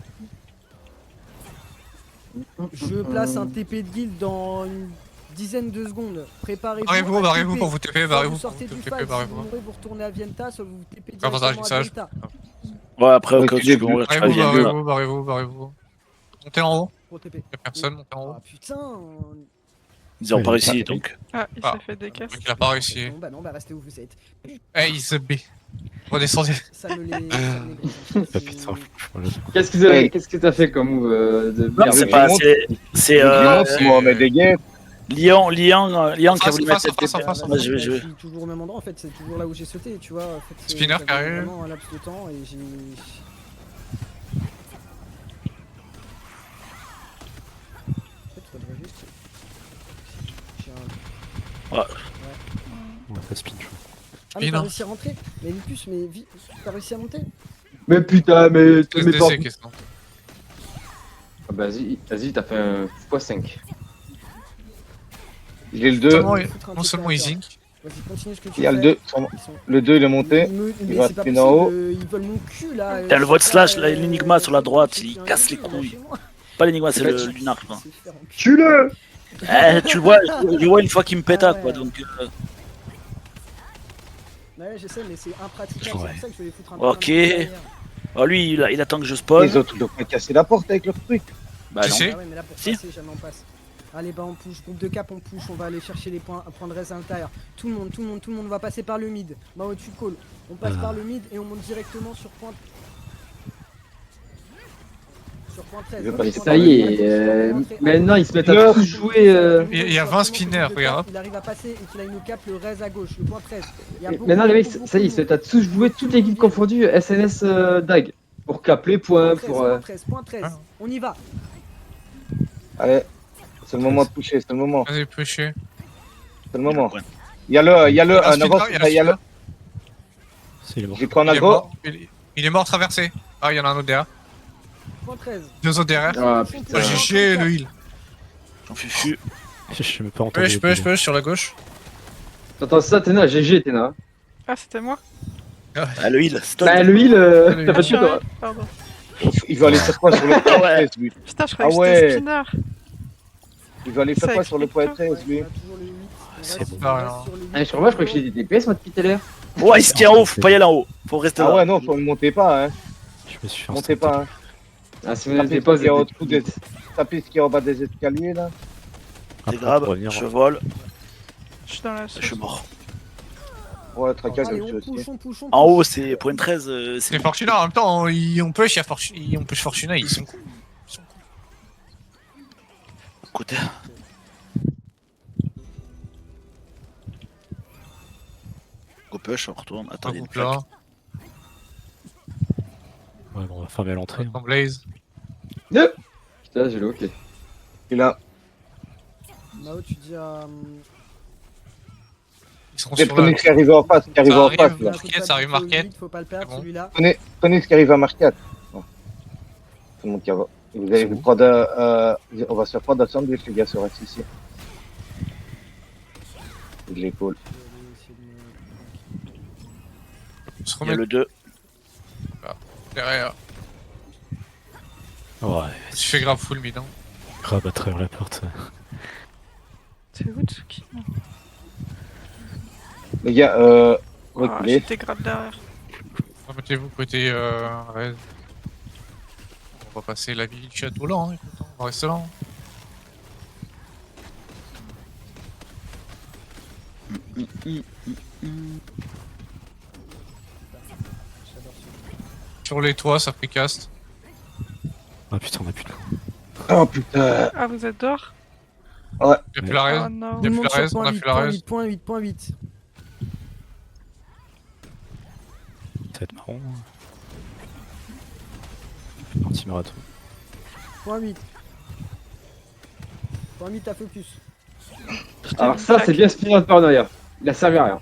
Je place un TP de guild dans une dizaine de secondes. Préparez-vous. à Barrez-vous TP. pour vous TP, Soit barrez-vous vous pour sortez vous du TP, fight, si vous barrez-vous. mourrez, vous retournez à Vienta, soit vous TP Comment ça, directement à je dis ça, Vienta. ouais, après, Ouais, quand tu tu l'as peux vu. mourir, tu Barrez-vous, reviens. barrez-vous. Montez en haut. Pour TP. Y'a personne, montez en haut. Ah putain. Ils ont Ouais, pas réussi, ouais. donc. Ah, il Ah. s'est fait des casses. Il a pas réussi. Non, bah restez où vous êtes. Eh, il se B. Redescendez. Ça me les. Ah putain, voilà. Qu'est-ce que t'as fait comme move de Non, merde c'est pas. C'est Si on met des gates. Lion qui a Face, voulu face, mettre face, TP. face, Ouais, je vais. Je suis toujours au même endroit en fait, c'est toujours là où j'ai sauté, tu vois. En fait, Spinner j'avais carré. vraiment un laps de temps et j'ai. En fait, faudrait juste. J'ai un. On va pas spin, je crois. Ah, mais Spin, t'as hein. réussi à rentrer? Mais Lupus, mais t'as réussi à monter? Mais putain, mais tu mets pas. SDC, question. Ah, vas-y, t'as fait un x5. J'ai le 2. Seulement, Foutre un non TP seulement à il terre. zink. Vas-y, continue ce que tu Il y a fais. le 2. Ils sont- Le 2 il est monté. Mais va c'est pas spin en haut. possible, ils veulent mon cul là. T'as le vote c'est slash, pas, là, l'Enigma sur la droite, il c'est casse les un couilles. lâchez-moi. Pas l'Enigma, c'est le Ouais. Lunark. quoi. C'est faire enculer. Tue-le. Tu le vois, je vois une fois qu'il me péta, Ah ouais. quoi. Donc, Ouais, je sais, mais c'est impraticable. Ouais. C'est pour ça que je vais foutre un Ok. peu derrière. oh, lui, il attend que je spawn. Les autres ils doivent pas casser la porte avec leur truc. Bah Tu non. sais. Ah ouais, mais là pour Si. passer, jamais on passe. Allez, bah on push, groupe de cap, on push, on va aller chercher les points, prendre reste à l'intérieur. Tout le monde va passer par le mid. Mao, tu call. On passe Ah. par le mid et on monte directement sur point. Sur point 13. Je vais pas laisser Ça y est, maintenant ils se mettent à tous jouer. Il y a 20 spinners, regarde. Il arrive à passer et qu'il a une cap, le raise à gauche, le point 13. Il y a beaucoup, Maintenant les mecs, beaucoup, ça y est, ils se mettent à tous jouer, toute l'équipe confondue, SNS DAG. Pour cap les points, Point 13, pour. point 13, point 13. Ah. On y va. Allez, c'est le moment de toucher, c'est le moment, Vas-y, pusher. c'est le moment. Il y a le, Il y a un en avance, spinner, il y a le. C'est il est mort. J'ai pris en Il est aggro. mort. Il est mort traversé. Ah, il y en a un autre derrière. Point 13. 2 autres derrière. Ah Bah, putain. GG le heal. J'en fufu. Je sais même pas entendu. Je peux, sur la gauche. T'entends ça, Tena? GG, Tena. Ah, c'était moi. Ah, le heal, c'est toi. Bah, le heal, Salut. t'as Ah, pas je suis de toi. un- Pardon. Il veut aller faire quoi sur le point Ouais. 13, lui? Putain, je croyais Ah que c'était ouais. spinner. Il veut aller faire Ça quoi sur le point explique 13, lui? On a toujours le 8. On C'est reste- bon. on reste Alors. sur le 8. Ah, je crois que j'ai des DPS, moi, depuis tout à l'heure. Ouais, il se tient en haut, faut pas y aller en haut. Faut rester Ah là. ouais, non, faut ne montez pas, hein. Je me suis fait un Montez pas, hein. Ah, si vous Tapez n'êtes ce pas, qu'il y a vous en êtes dessous des... Tapez ce qui est en bas des escaliers, là. C'est grave, je vole, Je suis dans la je suis sauce. mort. Ouais, tracasse, Allez, je on suis push, aussi. on push, on En push. haut, c'est point 13, C'est c'est bon. Fortuna en même temps. On push, on push Fortuna. Ils sont cool. Côté. Go push, on retourne. Attends, il y a une Groupe là. plaque. Ouais, bon, on va fermer l'entrée. En Blaze. Putain, j'ai le ok. Et là, Mao, tu dis à. Ils seront c'est sur la. prenez ce qui arrive en face, ce qui arrive en arrive. face, là. Marquette, ça arrive, Marquette. Faut pas le perdre C'est bon. celui-là. Prenez ce qui arrive à Marquette. Tout le monde qui a... Vous allez C'est vous bon. prendre, on va se faire prendre un sandwich, les gars, sur reste ici. Je l'épaule. On se Il y a remet le 2. derrière. Ouais, Tu fais grave full mid. Hein. grave à travers la porte. C'est où, Tsuki? Les gars, Ah, reculez. j'étais grave derrière. Remettez-vous côté Rez. On va passer la vie du château là. Hein. Écoute, hein. On va rester là. Hein. Sur les toits, ça fait cast. Ah putain, on a plus de coup. Oh putain. Ah, vous êtes dehors? Il n'y a plus la Oh Rez. non. Il y a Tout le plus monde la sur Rez, on point a 8, plus la point Rez. 8, point 8, point 8. Ça va être marrant. Anti-marathon. Point 8. Point 8 à focus. Alors, ça, c'est bien spinner de paranoïa. Il a servi à rien.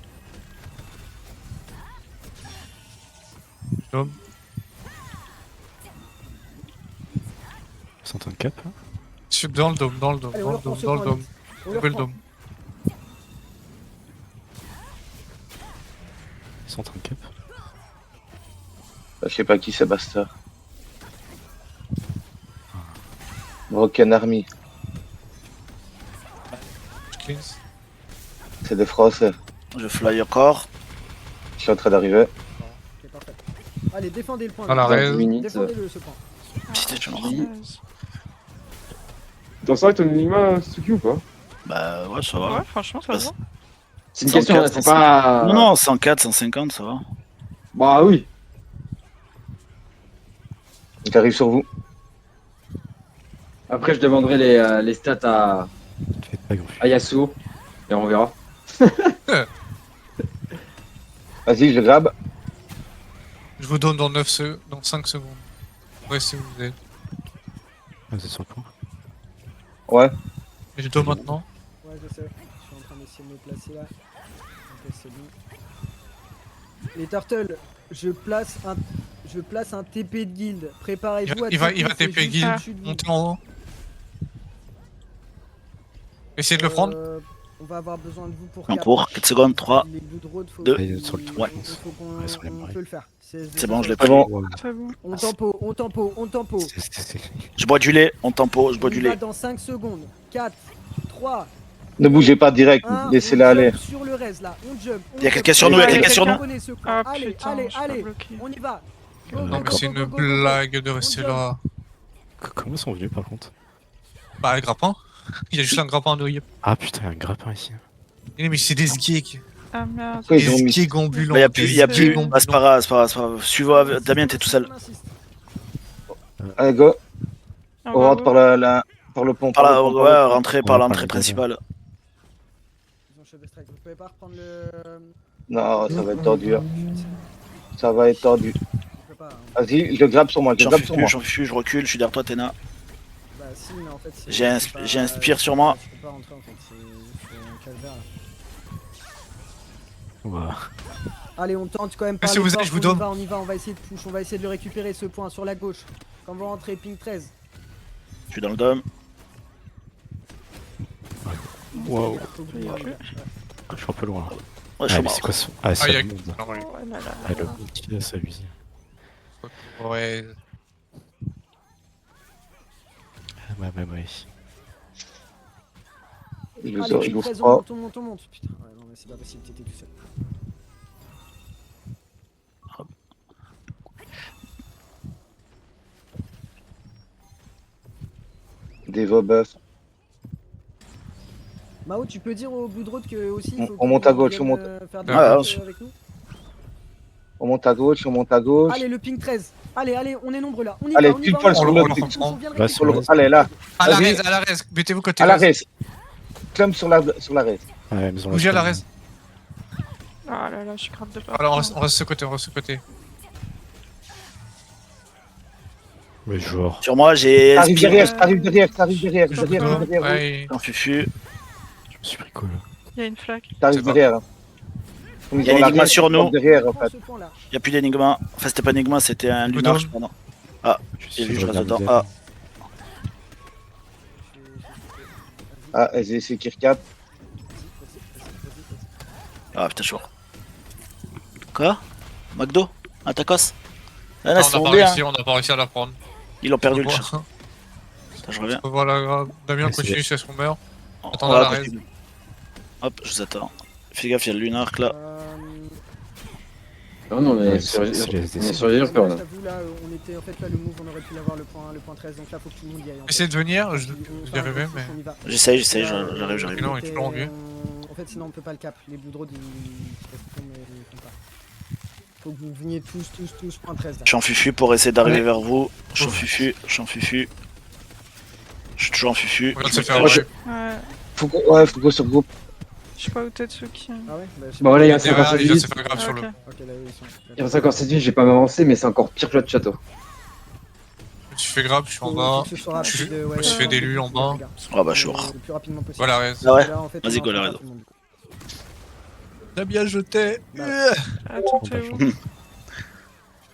Dôme. 61 cap. Dans le dôme, dans le dôme, Allez, on dans le le dôme, reprend ce dans le point dôme. 8. On On le fait le reprend. dôme. 130 cap. Je sais pas qui c'est, Basta. Broken Army. Cleans. C'est des Français. Je fly encore. Je suis en train d'arriver. Ok, parfait. Allez, défendez le point. Dans la Dans Rez. 10 minutes. Défendez-le ce point. Petite échange. Oui. T'en sors avec ton Enigma, Tsuki, ou pas? Bah ouais, ça va. Ouais, franchement, ça va. C'est une question, 104, c'est pas... Non, non, 104, 150, ça va. Bah oui. J'arrive sur vous. Après, je demanderai les stats Faites pas grand à Yasuo. Et on verra. Vas-y, je grab. Je vous donne dans 5 secondes. Restez où vous êtes. Vous êtes sur le point. Ouais. Et je dois maintenant. Ouais, je sais. Je suis en train d'essayer de me placer là. Ok, c'est bon. Les turtles, je place un TP de guild. Préparez-vous à Il va c'est TP juste guild. au-dessus de vous. Montez en haut. Essayez de le prendre. On va avoir besoin de vous pour En cap. cours, 4 secondes, 3. Les Blood Road, faut deux. qu'il- Sur le il ouais. faut qu'on Ouais, sur les on marais. peut le faire. C'est bon, je l'ai C'est bon. C'est bon. On tempo, on tempo, on tempo. Je bois du lait, on tempo, je bois On du y va lait. dans 5 secondes. 4, 3, Ne bougez pas direct. 1. Laissez-la aller. Sur le reste là, on jump. Il y a quelqu'un sur nous, il y a quelqu'un sur nous. Ah Allez, putain, allez, je suis allez. bloqué. On y va. Go, Non, go, Non, go, mais c'est go, une go, go, go. blague de rester On là. Comment ils sont venus par contre? Bah, le grappin. Il y a juste un grappin de rip. Ah putain, il y a un grappin ici. Mais c'est des skigs. Ah merde. Pourquoi ils ont Des mis skigs ambulants. Bah, y a plus, y a des plus. skigs Bah, c'est pas ambulants. grave, c'est pas grave, c'est pas grave. Suivez, Damien, t'es tout seul. On insiste. Allez, go. On On va rentre où? par par le pont. Par par là, le pont, par ouais, le pont. rentrer par l'entrée principale. Ils ont cheveux strike. Vous pouvez pas reprendre le. Non, ça va être tordu. Hein. Ça va être tordu. Je peux pas. Hein. Vas-y, je grabe sur moi, je J'en grabe fais sur plus, moi. j'en fais plus, je recule, je suis derrière toi, Tena. Bah, si, mais en fait, c'est- J'ai un- c'est pas- j'ai un spire sur moi. Je peux pas rentrer en fait, c'est un calvaire là. Ouah. Allez, on tente quand même par Si les vous allez, portes, je vous on y donne. va, on y va, on va essayer de push, on va essayer de le récupérer ce point sur la gauche. Quand vous rentrez, ping 13. Je suis dans le dôme. Wow. Faut que vous- Il y a plus. Je suis un peu loin. Ouais, Là. je Ah, suis mais mort. c'est quoi ça? Ah, c'est Ah, il y a le monde. Non, ouais. Oh là là Ah, là le là. monde qui laisse abuser. Ouais. Ouais. Il nous Allez, il ping nous 13, fera. on monte. Putain, ouais, non mais c'est pas possible, t'étais tout seul. Des Vobus. Mao, tu peux dire au bout de route que aussi il faut On que monte à vous gauche, viennent, on monte. faire des Ah, trucs, ouais. avec nous. On monte à gauche, on monte à gauche. Allez, le ping 13. Allez, on est nombreux là. On y Allez, va, on y pile va. poil on sur y le va, ping. on vient de Bah, récupérer. sur Allez, là. À la Vas-y. res, mettez-vous côté À la res. res. Clum sur la res. Ouais, maison Bougez à la res. Ah là là, je suis grave de peur. Alors on reste ce côté, Le joueur. Sur moi, j'ai Ça arrive Spire. derrière, ça arrive derrière. Je Derrière. Ouais. En fufu. Je me suis pris cool. Il y a une flaque. Ça arrive C'est pas- derrière. Il y a l'énigme sur nous. Derrière, en Prends fait. ce point là. Il y a plus d'énigma. Enfin, c'était pas énigma, c'était un lunar, je crois, non. J'ai vu, je reste dedans. Ah, Ah, c'est Kirkat. ah putain, chaud. Quoi McDo Un tacos Ah, là, Non, c'est on bon n'a pas bien. réussi, on n'a pas réussi à la prendre. Ils ont perdu le Bon. chat. Putain, je reviens. Voilà, Damien Ouais, c'est continue jusqu'à ce qu'on meurt. On Attends, va la continuer. Hop, je vous attends. Fais gaffe, il y a le Lunark là. Non, non, on est Ouais, sur c'est les on est SDC. sur les Jokers, là. Je t'avoue, là, on était en fait là, le move, on aurait pu l'avoir le point 13, donc là faut que tout le monde y aille. en fait. Essayez de venir, je On je fait un dirais même, gros mais. push, on y va. J'essaye, Là, j'arrive. Non, il est toujours en vue. En fait, sinon on peut pas le cap. Les Blue Drones ils font, mais ils font pas. Faut que vous veniez tous point 13 là. Je suis en fufu pour essayer d'arriver Ouais. vers vous. Je suis en fufu. Je suis toujours en fufu. On vient de se faire Moi, je- ouais. Ouais. Faut qu'on se regroupe. Je sais pas où Tetsuki. Ah ouais bah, je sais Bon, pas. là, il y a Derrière, 57 il vient de se minutes. faire grave Ah, sur ok. le. Ok, là ils sont. Il y a 57 minutes, j'ai pas m'avancer, mais c'est encore pire que l'autre château. Je fais grave, je suis en bas. Faut que ce soit rapide, ouais, je fais des lus en bas. Ah bah, chaud. Le plus rapidement possible. Voilà, res. Ah ouais Là, en fait, Vas-y, on go, est en la train de raison. tout le monde, du coup. Damien, je t'ai. Attends, t'es où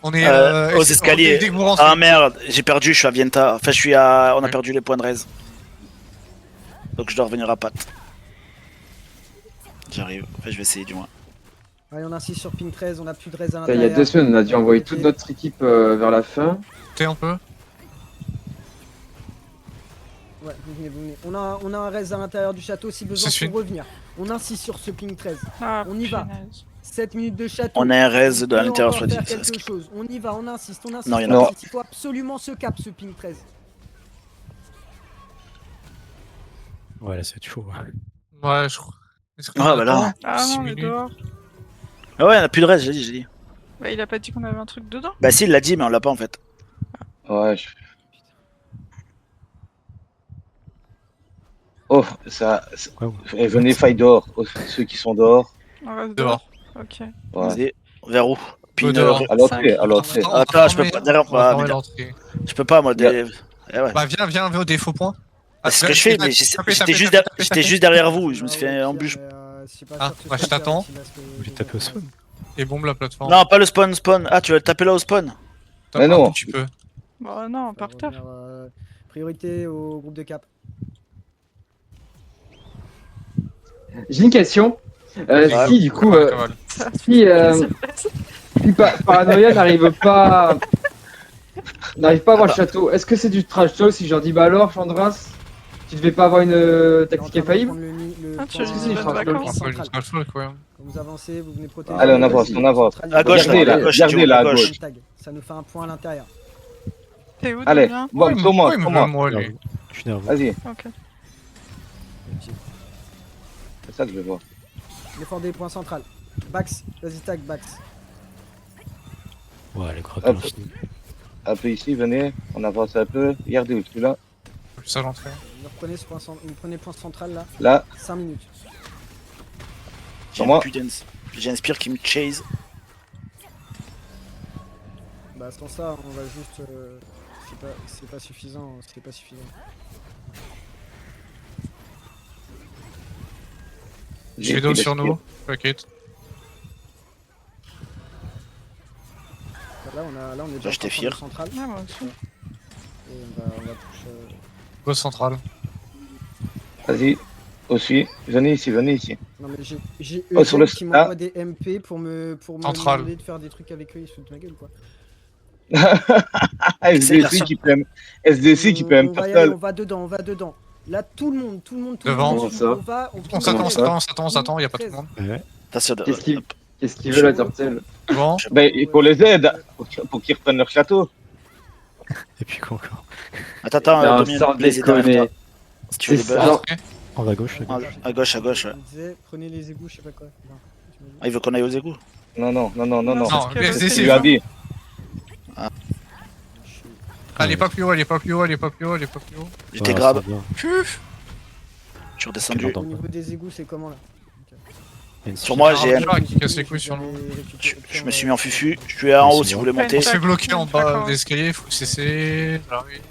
On est Aux escaliers. Dès que vous rentrez. Ah merde, j'ai perdu, je suis à Vienta. Enfin, je suis à. On a Ouais. perdu les points de raise. Donc je dois revenir à Pat. J'arrive. Enfin, je vais essayer du moins. Allez, on insiste sur ping 13, on a plus de raise à Il y a l'intérieur. 2 semaines, on a dû envoyer toute notre équipe vers la fin. T'es un peu. Ouais, vous venez. On a un raise à l'intérieur du château si besoin C'est pour revenir. On insiste sur ce ping 13. Ah, On y va. punaise. 7 minutes de château. On a un raise On de à peut l'intérieur, encore soit faire dit. quelque chose. On y va, on insiste. Non, il y en a pas. Il faut absolument ce cap, ce ping 13. Ouais, là, c'est chaud. Ouais, je crois. Est-ce qu'on Ah, a bah là. Ah Six non, il est minutes. dehors. Ah ouais, on a plus de raise, j'ai dit. Bah, il a pas dit qu'on avait un truc dedans. Bah si, il l'a dit, mais on l'a pas en fait. Ouais. Oh, Ouais, Et venez, faille dehors. Oh, ceux qui sont dehors. On reste Dehors. Ok. Ouais. Vas-y. Vers où Pin, dehors. À l'entrée, à l'entrée. Attends, je peux pas. Derrière, On va bah, fermer mais- l'entrée. je peux pas moi. Eh ouais. Bah viens au défaut point. Bah, c'est ce que je fais, mais j'étais juste derrière vous. Je me suis fait embûche. Ah, ouais, je t'attends. J'ai tapé au spawn. Et bombe la plateforme. Non, pas le spawn. Ah, tu vas le taper là au spawn. Top, Mais non. Tu peux. Bah, non, par terre. Priorité au groupe de cap. J'ai une question. Si, du coup, Cavale. si, si Paranoia n'arrive pas à avoir le château, est-ce que c'est du trash talk si je leur dis bah alors, Chandras, tu devais pas avoir une tactique infaillible? Ah, tu veux Si, que si, je je donne trash talk. vacances Un peu une trash talk, ouais. Quand vous avancez, vous venez protéger. Allez, on avance, on avance. À gauche, Regardez, là, à là, gauche, regardez, tu vois, là, à à gauche. gauche. Ça nous fait un point à l'intérieur. T'es où, Allez, Damien bon, sur moi, Ouais, sur mais moi. moi, lui. Je suis nerveux. Vas-y, Ok. c'est ça que je veux voir. Défendez, point central. Bax, vas-y tag, Bax. Ouais, les grottes Hop. de l'infini. Un peu ici, venez, on avance un peu. Regardez où je suis là. Plus à l'entrée. Vous reprenez vous prenez le point central là. Là, 5 minutes. J'ai Sur moi. J'ai un spire qui me chase. Bah sans ça, on va juste. C'est pas suffisant, c'est pas suffisant. Je vais sur nous. T'inquiète. Là, on est déjà j'étais en train de fier. prendre le central. Ah, moi aussi. Et on va toucher. Gauche centrale. Vas-y. Aussi. Venez ici, venez ici. Non, mais j'ai Oh, sur le Eugène qui là. m'envoie des MP pour me Central. demander de faire des trucs avec eux, ils se foutent de ma gueule, quoi. SDC qui peut SDC qui peut on même va faire y aller, seul. on va dedans. Là, tout le monde, Devant. le monde, Comment ça on va, on On pile s'attend, les on rêves. s'attend, on s'attend, y'a pas tout le monde. Ouais. Attention, Qu'est-ce qu'il veut la Turtle? Devant. Ben, il faut les aider pour qu'ils reprennent leur château. Et puis quoi encore? Attends, Non, Dominique, sans Blaze est derrière déconner. toi. Si tu veux des C'est buffs. ça. Ok. En bas à gauche, là. À gauche, ouais. Il disait, prenez les égouts, je sais pas quoi. Non, tu m'as dit. Ah, il veut qu'on aille aux égouts. Non. Non, parce que SDC, Tu lui as dit. Je suis- Elle est pas plus haut, elle est pas plus haut. J'étais Ouais, grave. ça va bien. Puf. Je suis redescendu. Attends. Au niveau des égouts, c'est comment là? Il y a une Sur suite. moi, j'ai un- Ah, qui casse les couilles sur nous. Je me suis mis en fufu. Je suis en haut si vous voulez On monter. s'est bloqué en bas D'accord. de l'escalier, faut cesser. J'arrive.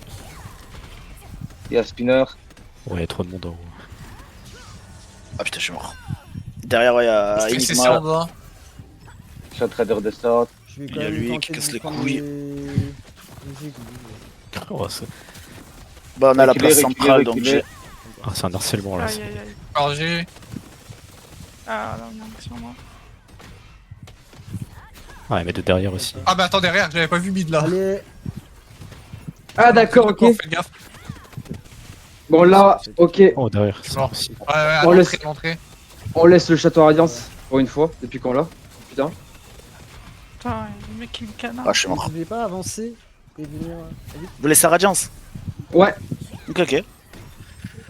Il y a Spinner. Ouais, il y a trop de monde en haut. Ah putain, je suis mort. Derrière, ouais, il y a Faut cesser en Enigma. bas. Je suis en train de redescendre. Je vais Il quand y a même lui tenter qui de casse vous les prendre couilles. les égouts. Oh, c'est Bah, on a la Reculez, place reculez, centrale, donc reculez. j'ai. ah, c'est un harcèlement là. Aïe, aïe, aïe. Chargé. Ah, là, on est sur moi. Ah, mais de derrière aussi. Ah bah attends, derrière, j'avais pas vu mid là. Allez, Ah, d'accord, ok. Faites gaffe. Bon, là, ok. Oh, derrière. Je suis mort. aussi. Ouais, à On l'entrée, laisse- à l'entrée. On laisse le château Radiance pour une fois, depuis qu'on l'a. Putain. Putain, il y a le mec qui me canard. Ah, je suis vous mort. pouvez pas avancer et venir. Vite. Vous laissez Radiance? Ouais. Ok.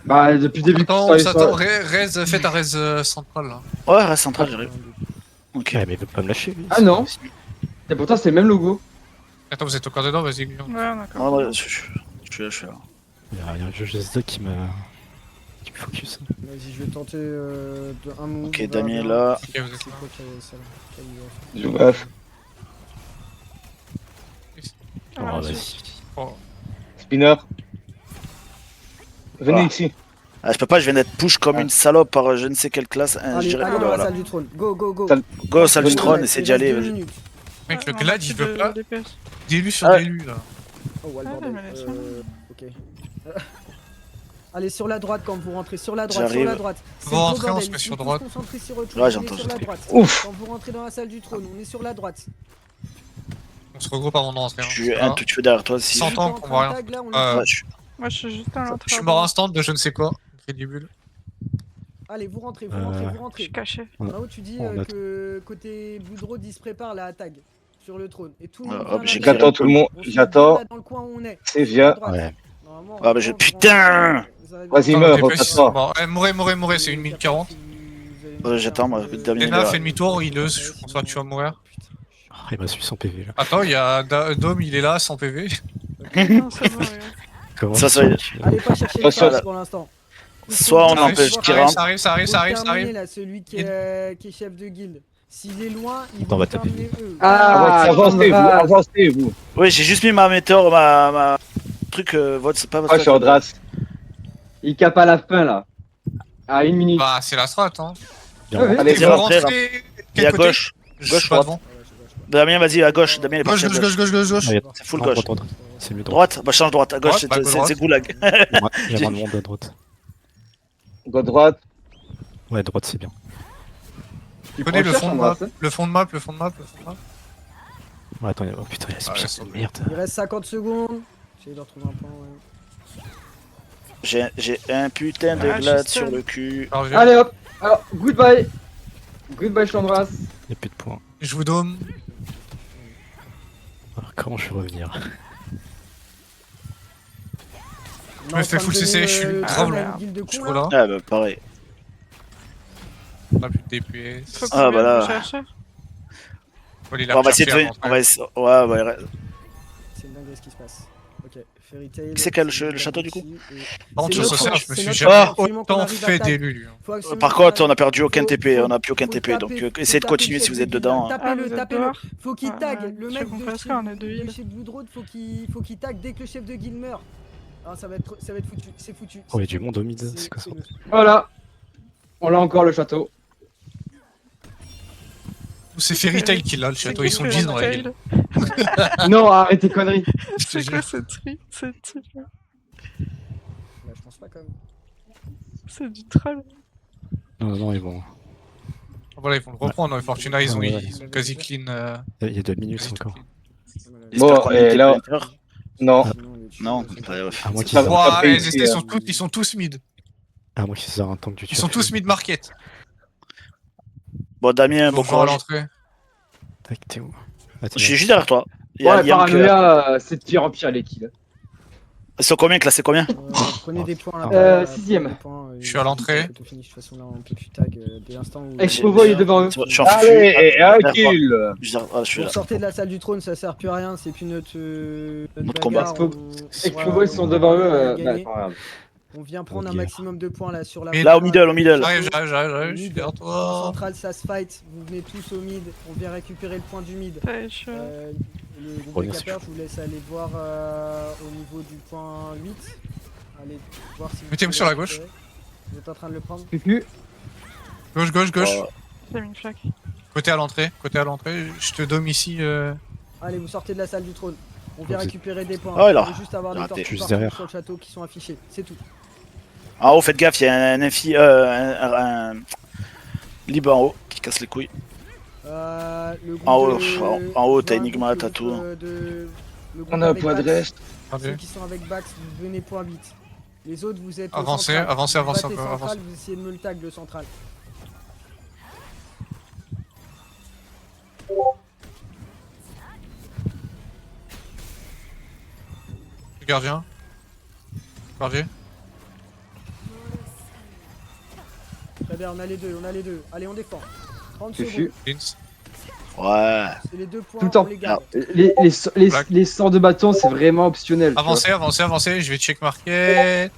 Bah, depuis le début que Attends, tu on travailles s'attend, sur- fais ta res centrale là. Ouais, reste central, j'arrive. Ok. Ouais, mais il veut pas me lâcher. lui. Ah non. Et pourtant, c'est le même logo. Attends, vous êtes encore dedans, vas-y, Guillaume. Ouais, Ah, d'accord. ouais, je suis là. Il y a un jeu GSD qui me focus. Vas-y, je vais tenter un move. Ok, on verra Damien est bien. là. C'est Ok, vous êtes quoi là. quelle Je vous ref. Oh, Ah, vas-y. Oh. Spinner. Venez Ah. ici. Ah, je peux pas, je viens d'être push comme une salope par je ne sais quelle classe. Je Allez, dirais. allez dans la Voilà. salle du trône. Go, go, go. Salle- Go, salle du Bonne trône, idée. essaie d'y aller. Deux Vas-y. minutes. Mec, le Ouais, glad, il on a veut plus pas de DPS. d'élu sur Ah. d'élu là. Oh, ouais, le Ah, bordel. mais laisse-moi. Ok. Allez, sur la droite quand vous rentrez. Sur la droite, sur J'arrive. la droite. C'est Vous le gros rentrez, on bordel, se met il sur faut droite. se concentrer sur autre chose. Ouais, j'ai On est entendu. sur la droite. Ouf. Quand vous rentrez dans la salle du trône, on est sur la droite. On se regroupe avant d'entrer. Je suis un tout petit peu derrière toi si. Sans je- temps qu'on voit rien. Tag, là, on est- Euh, Ouais, Moi, je suis juste à l'entrée. Je suis mort instant de je ne sais quoi. Crédible. Allez, vous rentrez, vous Euh, rentrez, vous Je rentrez. suis caché. On En a- haut, tu dis on a- que côté Boudreau, il se prépare la tag sur le trône. Et tout le Ouais, monde hop, vient j'ai là-bas. J'attends tout le monde. On se met J'attends. bien là dans le coin où on est. C'est À viens. droite. Ouais. Normalement, Ah, bah, je- vraiment, putain vous avez- Vas-y, Attends, meurs, le DPS, repasse-toi. bon, mourez, c'est 1 minute 40. J'attends, moi, Damien. Lena, fais demi-tour, il est, je pense pas que tu vas mourir. Ah, il m'a su son PV là. Attends, il y a Dom, il est là, sans PV. Non, c'est bon, regarde. Comment Ça, ça ça y est. Allez pas chercher Ça, le ça, pass pour l'instant. Soit on Ça arrive, empêche ça qu'il arrive, rentre. ça arrive, ça arrive, ça arrive, ça Terminer, arrive. là, celui qui est chef de guilde. S'il est loin, ils On vont va taper. terminer eux. Ah, Avancez, vous, Chandra. avancez, vous. Oui, j'ai juste mis ma météore, ma truc, votre, c'est pas votre. Ah, je suis en drasse. Il cap à la fin là. À 1 minute. Bah, c'est la strat, hein. Bien, Ouais, ouais. Allez, Et vous viens, rentrez. Et Quel à côté gauche. Je gauche, suis pas droite. devant. Damien, vas-y, à gauche. Damien, il est Gauche, parti à gauche, gauche. gauche, gauche. Ah, il y a- C'est full droite, gauche. droite, droite. C'est mieux droite. Droite, bah change droite. À gauche, Droite, bah, c'est droite. goulag. Il y a moins de monde à droite. Go droite. Ouais, droite c'est bien. Tu Connais prends le cher, fond de Chandra, map, ça le fond de map, le fond de map, le fond de map. Ouais, attends, oh putain, il y a ce Ah, pire ouais, de merde. Il reste 50 secondes. J'essaie de retrouver un point. Ouais. J'ai un putain de Ah, glad juste sur un. le cul. Alors, Allez hop. Alors, goodbye. Goodbye Chandras. Il n'y a plus de points. je vous dôme. Alors, comment je vais revenir? On est me en fais train de full donner CC, je suis le grave trône à loin. une guilde de Je suis cons, trop là. là. Ah bah pareil. Pas plus de DPS. Faut que Ah, tu bah là. viennes me chercher. Faut aller la On va essayer de chercher venir. avant On va essayer. Ouais, ouais. C'est une dinguerie ce qui se passe. Ok, Fairy Tail. Qui c'est qui a le château, du coup? Par contre, C'est sur notre ce chance, je me c'est suis notre jamais chance, absolument qu'on autant arrive à fait taper. d'élus. Faut absolument Par contre, on pas- a perdu aucun faut- TP. faut- On a plus aucun faut TP. Donc taper, essayez de faut continuer taper si vous chef êtes de guilde, dedans. Tapez-le, Ah, vous êtes tapez-le. dehors Faut qu'il Ouais, tag. ouais, Le je mec comprends de ce qu'on est de chez, heal. de chez Blue Drone, faut qu'il tag dès que le chef de guilde meurt. Ah, ça va être foutu. C'est foutu. Oh, il y a du monde au mid, c'est quoi ça? Voilà. On l'a encore le château. C'est Fairy Tail qui l'a, le château. Ils sont 10 dans la ville. Non, arrête tes conneries. Je te C'est jure. quoi cette truc? Bah, je pense pas quand même. C'est du troll. Non, ils vont. Voilà, ils vont le reprendre. Fortuna, ils ont, Ouais, ouais. ils ont quasi clean. Il y a 2 minutes quasi tout encore. clean. J'espère Bon, qu'on et était là- pas à l'intérieur. Non. Non, À moins qu'ils Ça sortent- va. Ouah, fait les ici, ST ils sont tous mid. à moins qu'ils sortent un tank du Ils sont tous mid market. Bon, Damien, bon Bon joueur à courage. l'entrée. Tac, t'es où? Ah, t'es Je suis là. juste derrière toi. Il y a Ouais, Liam qui est là. Paranoïa, c'est de pire en pire les kills. Ils sont combien, classés combien? Prenez des points là. Sixième. Je suis à l'entrée. De toute façon, là, on peut plus tag dès l'instant où. Expovo, il est devant eux. Je suis en Allez, et un derrière toi. kill. Je suis Vous là. sortez de la salle du trône, ça sert plus à rien, c'est plus notre Notre combat. bagarre, Expovo, ils sont devant eux. Bah, gagner. pas grave. On vient prendre un Ok. maximum de points là sur la. Et Là, au middle, au middle. J'arrive, je suis derrière toi. Central, ça se fight. Vous venez tous au mid. On vient récupérer le point du mid. Ouais, je... Le groupe Bon, des merci. capeurs, je vous laisse aller voir au niveau du point 8. Allez voir si vous Mettez-vous pouvez sur la récupérer. gauche. Vous êtes en train de le prendre. Cucu. Gauche, gauche, gauche. Oh, J'ai mis une flaque. Côté à l'entrée. Côté à l'entrée. Je te dome ici. Allez, vous sortez de la salle du trône. On vient Vous êtes- récupérer des points. Ah, là. Il faut juste avoir des Raté. tortues Juste partout derrière. sur le château qui sont affichées. C'est tout. En haut, faites gaffe, il y a un infi, un libre en haut qui casse les couilles. Le groupe En haut, de- en haut, je t'as vois un Enigma, groupe, t'as tout. le groupe On a un avec point de Bax. reste. Ceux Regardez. qui sont avec Bax, vous venez point 8. Les autres, vous êtes au Avancez, central. avancez, Vous avancez battez encore, central, avancez. vous essayez de me le tag, le central. Gardien. Gardien. Très bien, on a les deux, on a les deux. Allez, on défend. 30 Cucu. secondes. Vince. Ouais. C'est les deux points, Tout le temps. on les garde. Les sorts de bâton, c'est vraiment optionnel. tu vois. Avancez, avancez, avancez. Je vais check market.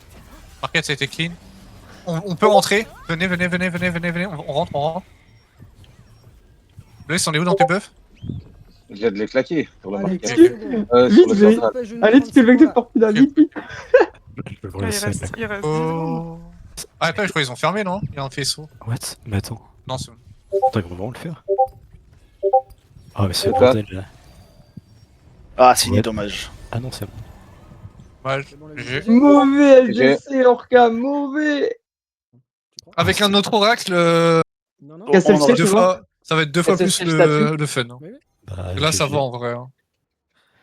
Market, ça a été clean. On peut rentrer. Venez, venez, venez, venez, venez, venez. On rentre, on rentre. Blaise, on est où dans tes buffs? Je viens de les claquer pour la Allez, marque. 15 Ok. secondes. Sur le Vite, central. Allez, tu fais le mec de Fortuna, vite, vite. Je peux vous Ouais, laisser. il reste 10 secondes. Oh. Ah, attends, je crois qu'ils ont fermé, non? Il y a un faisceau. What? Mais attends. Non, c'est bon. Attends, ils vont vraiment le faire? Ah, mais c'est le C'est quoi bordel là. Ah, c'est Ouais. dommage. Ah non, c'est bon. Ouais, C'est bon, le j'ai- GG. Mauvais J'ai- LGC, Orca, mauvais. Tu crois Avec un autre oracle, Non, non. Oh, Cassel on Ciel, aurait tu deux vois. fois, ça va être deux fois Cassel plus Ciel statue. le fun. hein. Bah, Là, ça GG. va en vrai. hein.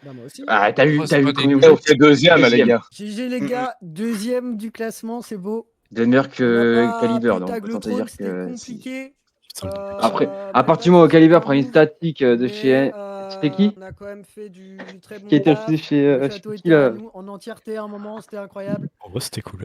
Bah, moi aussi. Ah, t'as vu, Ouais, t'as c'est vu pas combien dégueu. vous On fait deuxième, les gars. GG les gars, deuxième du classement, c'est beau. Vous êtes meilleur On que n'a pas Caliber, pu donc tag le autant te trône, dire c'était que. si. compliqué. Putain, Après, Bah, à partir du moment où Caliber prend une statique de mais, chez. C'était qui On a quand même fait du très bon Qui était taf. refusé chez. Le chez château qui était là à nous en entièreté à un moment, c'était incroyable. En gros, c'était cool.